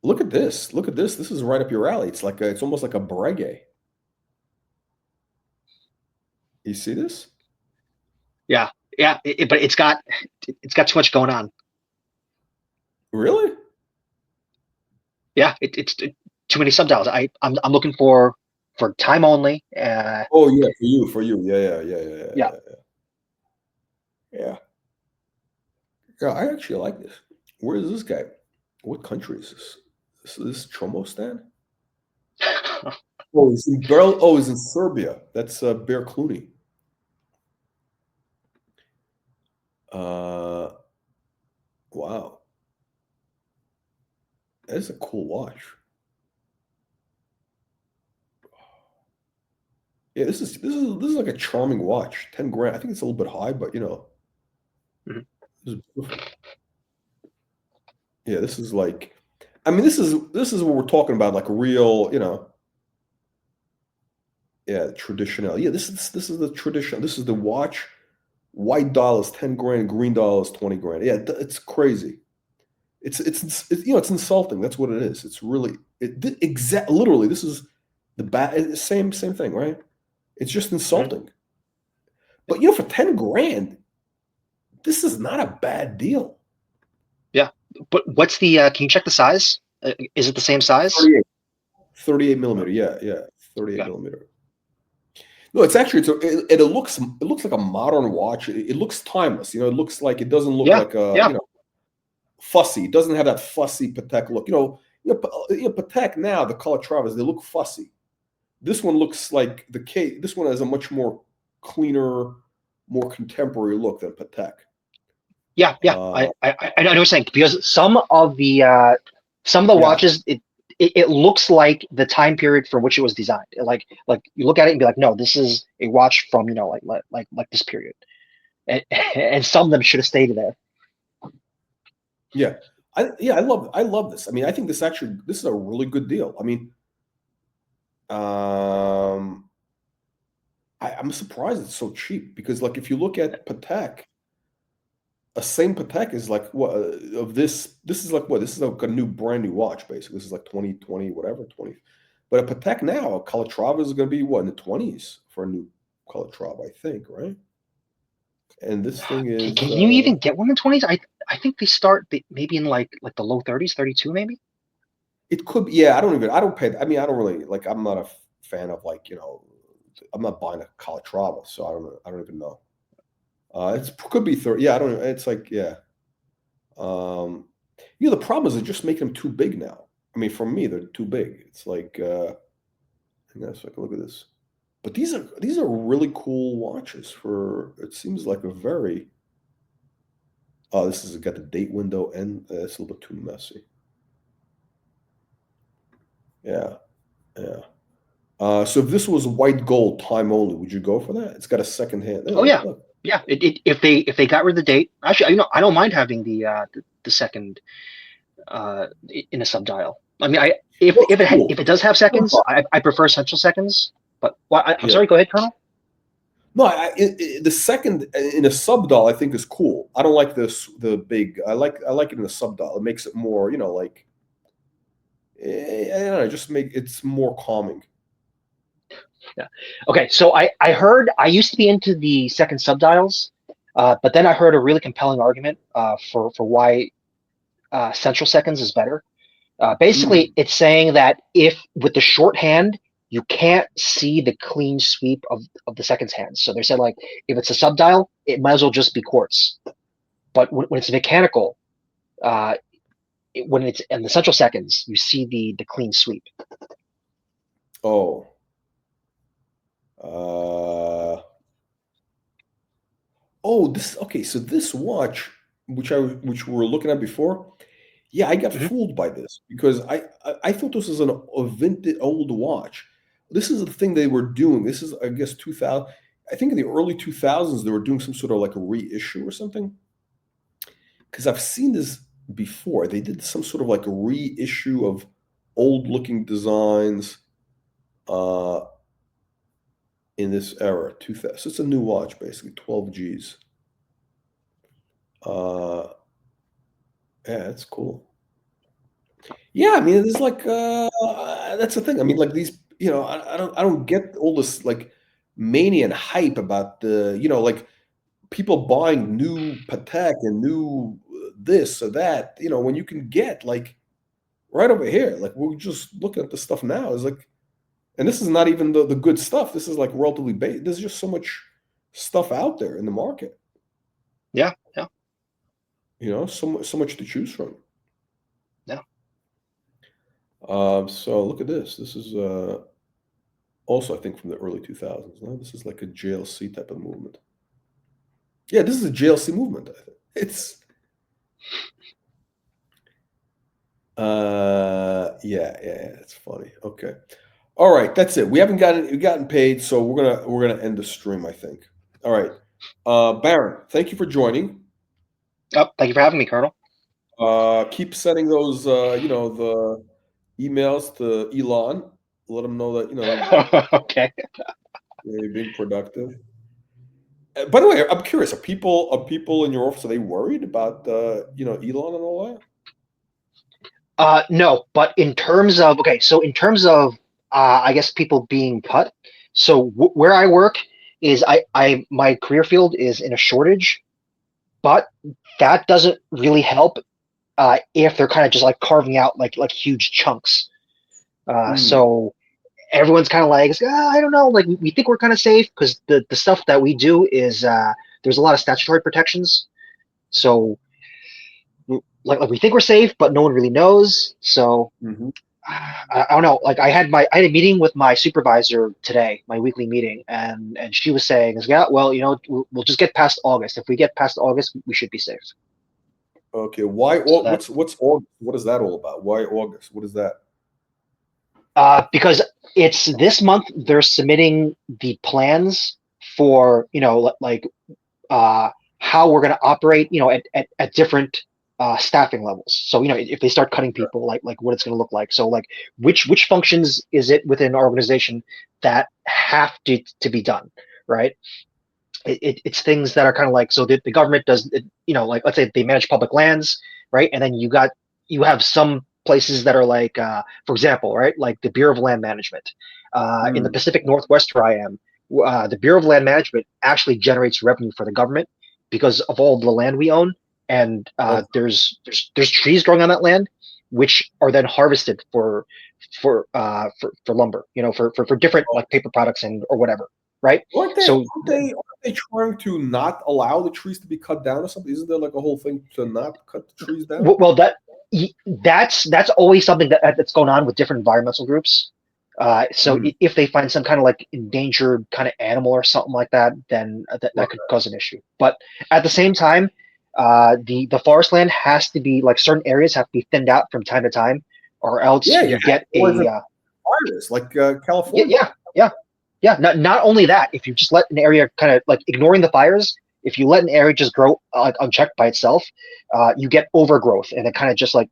Speaker 1: Look at this. Look at this. This is right up your alley. It's almost like a breguet. You see this?
Speaker 6: Yeah, but it's got too much going on.
Speaker 1: Really?
Speaker 6: Yeah, it's too many subdials. I'm looking for time only.
Speaker 1: Oh yeah, for you. Yeah. Yeah, I actually like this. Where is this guy? What country is this? This is Tromostan? Oh, he's in Serbia. That's Bear Clooney. Wow. That's a cool watch. Yeah, this is like a charming watch. 10 grand. I think it's a little bit high, but
Speaker 6: Mhm.
Speaker 1: This is beautiful. Yeah, this is like, I mean, this is what we're talking about, like real, yeah, traditional. Yeah, this is the tradition. This is the watch. White dial is 10 grand, green dial is 20 grand. Yeah, it's crazy. It's it's insulting. That's what it is. It's really literally this is the same thing, right? It's just insulting. But for 10 grand, this is not a bad deal.
Speaker 6: Yeah, but what's the? Can you check the size? Is it the same size?
Speaker 1: 38 millimeter. Yeah, 38 millimeter. No, it's actually it looks like a modern watch. It looks timeless. It looks like it doesn't look like a fussy. It doesn't have that fussy Patek look. Patek now, the Calatravas, they look fussy. This one looks like this one has a much more cleaner, more contemporary look than Patek.
Speaker 6: Yeah. I know what you're saying, because some of the watches, it looks like the time period for which it was designed. Like you look at it and be like, no, this is a watch from like this period, and some of them should have stayed there.
Speaker 1: Yeah, I love this. I mean, I think this is a really good deal. I mean, I'm surprised it's so cheap, because like if you look at Patek, a same Patek is like what of this is like what, this is like a brand new watch basically. This is like 2020 whatever 20, but a Patek now, a Calatrava is going to be what, in the 20s for a new Calatrava, I think, right? And this thing is,
Speaker 6: can you even get one in the 20s? I think they start maybe in like the low 30s, 32 maybe.
Speaker 1: It could be. Yeah, I don't pay. I mean, I don't really like. I'm not a fan of like, I'm not buying a Calatrava, so I don't even know. It could be 30. Yeah, I don't know. It's like, yeah. The problem is they just make them too big now. I mean, for me, they're too big. It's like, I guess I can look at this. But these are really cool watches for. It seems like a very. Oh, this has got the date window, and it's a little bit too messy. Yeah. So if this was white gold time only, would you go for that? It's got a second hand.
Speaker 6: Oh yeah. Look. Yeah. If they got rid of the date, actually, I don't mind having the second in a subdial. I mean, if it does have seconds, I prefer essential seconds. But I'm sorry. Go ahead, Colonel.
Speaker 1: No, the second in a subdial I think is cool. I don't like the big. I like it in a subdial. It makes it more, like. I don't know, just it's more calming.
Speaker 6: Yeah. Okay. So I heard, I used to be into the second subdials, but then I heard a really compelling argument for why central seconds is better. Basically, it's saying that if with the shorthand, you can't see the clean sweep of the seconds hands. So they said, if it's a subdial, it might as well just be quartz. But when it's mechanical, when it's in the central seconds, you see the clean sweep.
Speaker 1: Oh. Oh, this okay. So this watch, which we were looking at before, yeah, I got fooled by this because I thought this was a vintage old watch. This is the thing they were doing. This is, I guess, 2000. I think in the early 2000s they were doing some sort of like a reissue or something. Because I've seen this before. They did some sort of like a reissue of old-looking designs in this era. 2000. So it's a new watch, basically, 12 Gs. Yeah, that's cool. Yeah, I mean, it's like that's the thing. I mean, like these, I don't get all this like mania and hype about the, like people buying new Patek and new this or that, when you can get like right over here. Like we're just looking at the stuff now. It's like, and this is not even the good stuff. This is like relatively basic. There's just so much stuff out there in the market.
Speaker 6: Yeah.
Speaker 1: So much to choose from.
Speaker 6: Yeah.
Speaker 1: So look at this. This is also, I think, from the early 2000s. No, this is like a JLC type of movement. Yeah, this is a JLC movement. I think it's. Yeah, it's funny. Okay, all right, that's it. We haven't gotten paid, so we're gonna end the stream, I think. All right, Baron, thank you for joining.
Speaker 6: Oh, thank you for having me, Colonel.
Speaker 1: Keep sending those, the emails to Elon. Let him know that
Speaker 6: Okay.
Speaker 1: you're being productive. By the way, I'm curious. Are people in your office, are they worried about Elon and all
Speaker 6: that? No, but in terms of I guess people being cut. So where I work is my career field is in a shortage, but that doesn't really help if they're kind of just like carving out like huge chunks. So everyone's kind of like, I don't know, like we think we're kind of safe because the stuff that we do is there's a lot of statutory protections. So like we think we're safe, but no one really knows. So I don't know. Like I had a meeting with my supervisor today, my weekly meeting, and she was saying, yeah, well, we'll just get past August. If we get past August, we should be safe.
Speaker 1: Okay. Why? What's August? What is that all about? Why August? What is that?
Speaker 6: Because it's this month they're submitting the plans for how we're going to operate at different staffing levels. So if they start cutting people, like what it's going to look like. So like which functions is it within our organization that have to be done, right? It's things that are kind of like, so the government does like let's say they manage public lands, right? And then you have some places that are like for example, right, like the Bureau of Land Management in the Pacific Northwest where I am. The Bureau of Land Management actually generates revenue for the government because of all the land we own, and there's trees growing on that land which are then harvested for lumber, for different like paper products and or whatever, right?
Speaker 1: Aren't they trying to not allow the trees to be cut down or something? Isn't there like a whole thing to not cut the trees down?
Speaker 6: Well, that's always something that's going on with different environmental groups. So if they find some kind of like endangered kind of animal or something like that, then that could cause an issue. But at the same time, the forest land has to be like certain areas have to be thinned out from time to time, or else you get a
Speaker 1: virus like California.
Speaker 6: Yeah. Not only that, if you just let an area kind of like ignoring the fires, if you let an area just grow unchecked by itself, you get overgrowth, and it kind of just like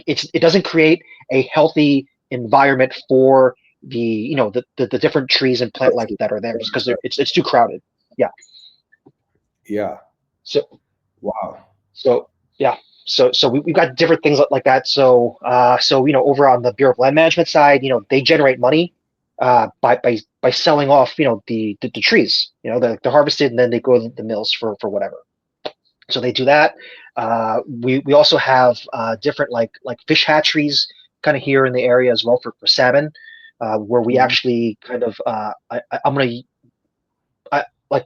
Speaker 6: it doesn't create a healthy environment for the the different trees and plant life that are there, just because it's too crowded.
Speaker 1: Yeah.
Speaker 6: So
Speaker 1: wow.
Speaker 6: So yeah. So we've got different things like that. So over on the Bureau of Land Management side, they generate money by selling off the trees. They're harvested and then they go to the mills for whatever. So they do that. We also have different like fish hatcheries kind of here in the area as well for salmon, where we actually kind of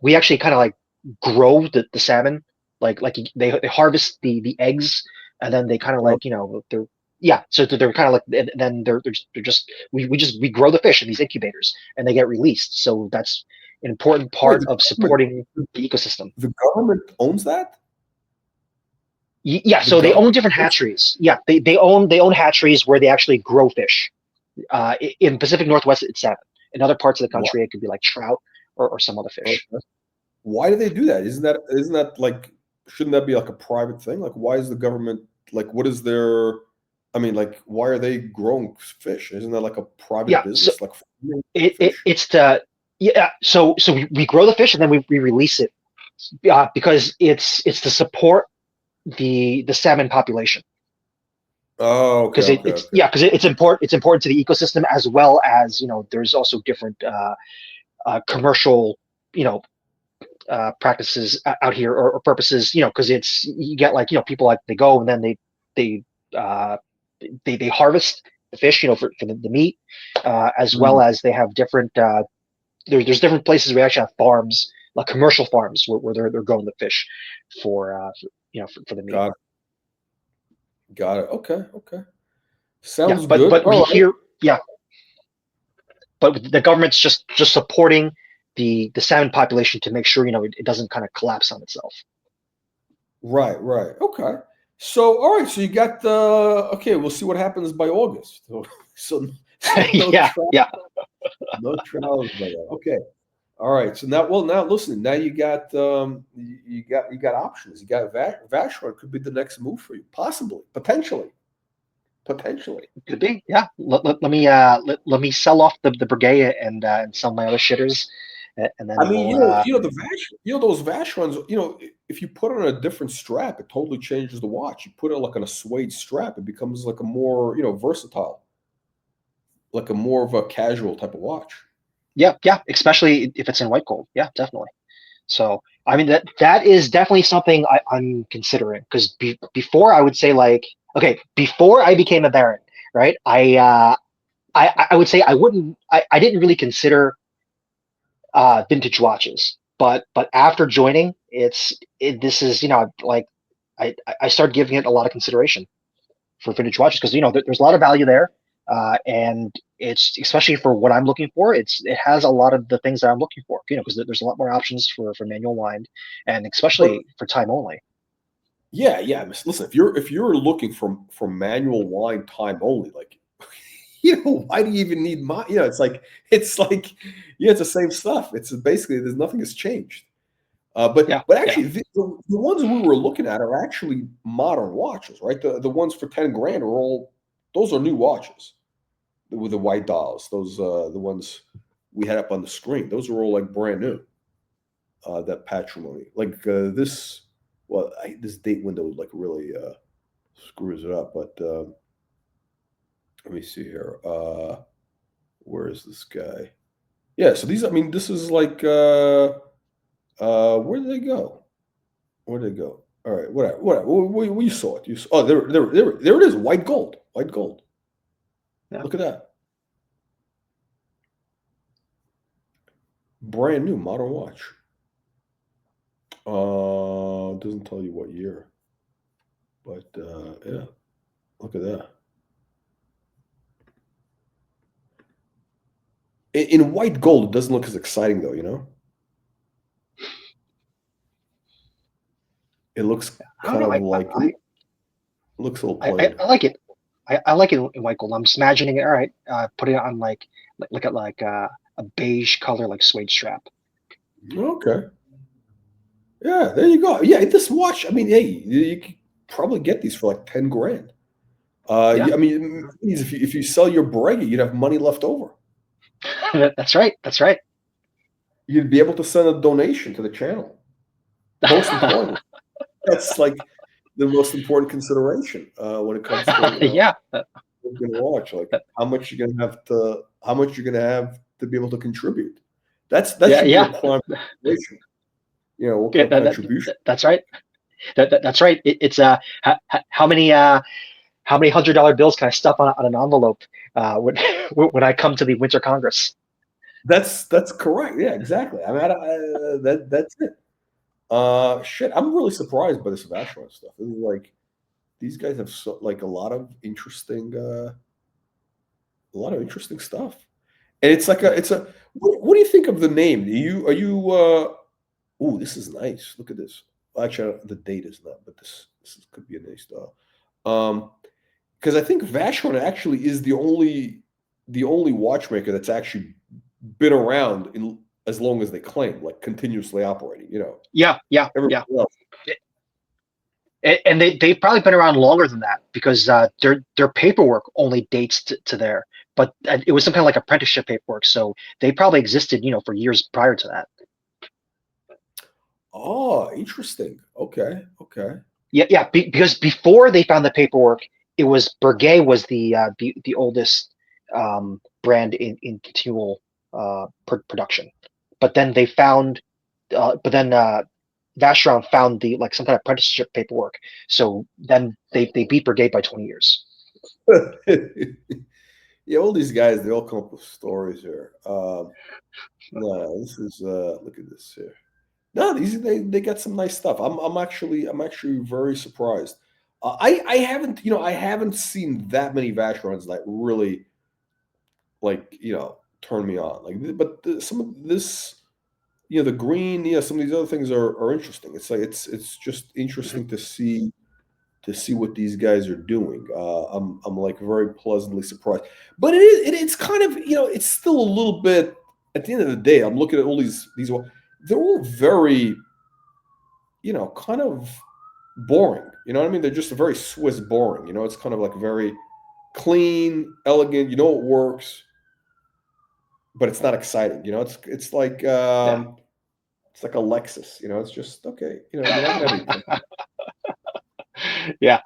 Speaker 6: we actually kind of like grow the salmon, like they harvest the eggs and then they kind of like they're so they're kind of like, and then they're just we grow the fish in these incubators, and they get released. So that's an important part of supporting the ecosystem.
Speaker 1: The government owns that.
Speaker 6: Yeah, so they own different hatcheries. Yeah, they own hatcheries where they actually grow fish. In Pacific Northwest, it's 7. In other parts of the country, it could be like trout or some other fish.
Speaker 1: Okay. Why do they do that? Isn't that like, shouldn't that be like a private thing? Like, why is the government, like, what is their, I mean, like, why are they growing fish? Isn't that like a private business?
Speaker 6: So
Speaker 1: like
Speaker 6: it's the so we grow the fish and then we release it because it's to support the salmon population.
Speaker 1: Oh, okay.
Speaker 6: Because it's important to the ecosystem, as well as there's also different commercial practices out here, or purposes, because you get like people, like they go and then they harvest the fish for the meat, as well as they have different there's different places where we actually have farms, like commercial farms, where they're growing the fish for the meat.
Speaker 1: Got it. Okay. Sounds
Speaker 6: but
Speaker 1: good.
Speaker 6: But the government's just supporting the salmon population to make sure it doesn't kind of collapse on itself.
Speaker 1: Right. Okay. So all right. So you got the okay. We'll see what happens by August. So no trials by that. Okay. All right. So now listen. Now you got options. You got Vacheron could be the next move for you, possibly, potentially.
Speaker 6: Could be. Yeah. Let me sell off the Breguet and sell my other shitters, and then
Speaker 1: I mean, those Vacherons. If you put on a different strap, it totally changes the watch. You put it like on a suede strap, it becomes like a more versatile, like a more of a casual type of watch.
Speaker 6: Yeah, especially if it's in white gold. Yeah, definitely. So, I mean, that is definitely something I'm considering, because before I would say, like, okay, before I became a Baron, right? I would say I didn't really consider vintage watches, but after joining, this is like I started giving it a lot of consideration for vintage watches, because there's a lot of value there. And it's, especially for what I'm looking for, it has a lot of the things that I'm looking for, because there's a lot more options for manual wind, and especially for time only.
Speaker 1: Yeah. Listen, if you're looking for manual wind time only, like, why do you even need it's like it's the same stuff. It's basically, there's nothing has changed. But actually, the ones we were looking at are actually modern watches, right? The ones for 10 grand those are new watches with the white dials. Those the ones we had up on the screen. Those are all like brand new. That patrimony, like this date window like really screws it up. But let me see here. Where is this guy? Yeah, so these, I mean, this is like where did they go? All right, whatever. We saw it. There it is. White gold. Yeah. Look at that. Brand new modern watch. Doesn't tell you what year, but yeah, look at that. In white gold, it doesn't look as exciting though, It looks kind of like looks a little plain.
Speaker 6: I like it. I like it in white gold. I'm just imagining it. All right, put it on like a beige color, like suede strap.
Speaker 1: Okay. Yeah, there you go. Yeah, this watch, I mean, hey, you could probably get these for like 10 grand. I mean, if you sell your Breguet, you'd have money left over.
Speaker 6: That's right.
Speaker 1: You'd be able to send a donation to the channel. Most important. That's like the most important consideration when it comes to watch. Like how much you're gonna have to be able to contribute. That should be a prime consideration. What kind of contribution?
Speaker 6: That's right. That's right. It's how many $100 bills can I stuff on an envelope when I come to the Winter Congress?
Speaker 1: That's correct. Yeah, exactly. I mean, that's it. Shit, I'm really surprised by this Vacheron stuff. This is like, these guys have like a lot of interesting stuff. And it's like what do you think of the name? Are you oh, this is nice. Look at this. Actually, the date is not, but this could be a nice style. Because I think Vacheron actually is the only watchmaker that's actually been around in as long as they claim, like continuously operating.
Speaker 6: Yeah.
Speaker 1: Else.
Speaker 6: And they've probably been around longer than that, because their paperwork only dates to there. But it was some kind of like apprenticeship paperwork, so they probably existed, for years prior to that.
Speaker 1: Oh, interesting. Okay.
Speaker 6: Yeah. Because before they found the paperwork, it was Breguet was the oldest brand in continual production. But then they found, Vacheron found some kind of apprenticeship paperwork. So then they beat Breguet by 20 years.
Speaker 1: Yeah, all these guys, they all come up with stories here. No, this is look at this here. No, they got some nice stuff. I'm actually very surprised. I haven't seen that many Vacherons that really turn me on. But some of this, the green, some of these other things are interesting. It's like it's just interesting to see what these guys are doing. I'm like very pleasantly surprised. But it's kind of it's still a little bit. At the end of the day, I'm looking at all these. They're all very, kind of boring. You know what I mean? They're just very Swiss boring. It's kind of like very clean, elegant. It works, but it's not exciting. It's like it's like a Lexus. It's just okay. You're not gonna have anything.
Speaker 6: Yeah.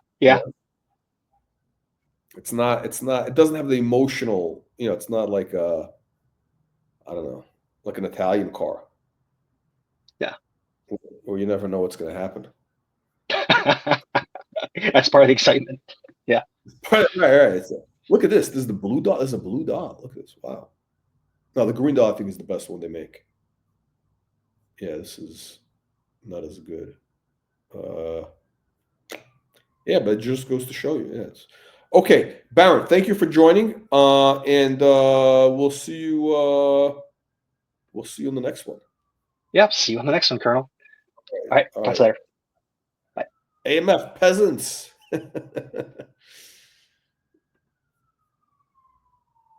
Speaker 1: It's not. It doesn't have the emotional. It's not like I don't know, like an Italian car.
Speaker 6: Yeah.
Speaker 1: Where you never know what's going to happen.
Speaker 6: That's part of the excitement. Yeah.
Speaker 1: Right. Look at this. This is the blue dot. This is a blue dot. Look at this. Wow. No, the green dot I think is the best one they make. Yeah, this is not as good. Yeah, but it just goes to show you. Yeah. Okay, Baron, thank you for joining. And we'll see you. We'll see you on the next one.
Speaker 6: Yeah, see you on the next one, Colonel. All right, talk to you later. Bye.
Speaker 1: AMF peasants.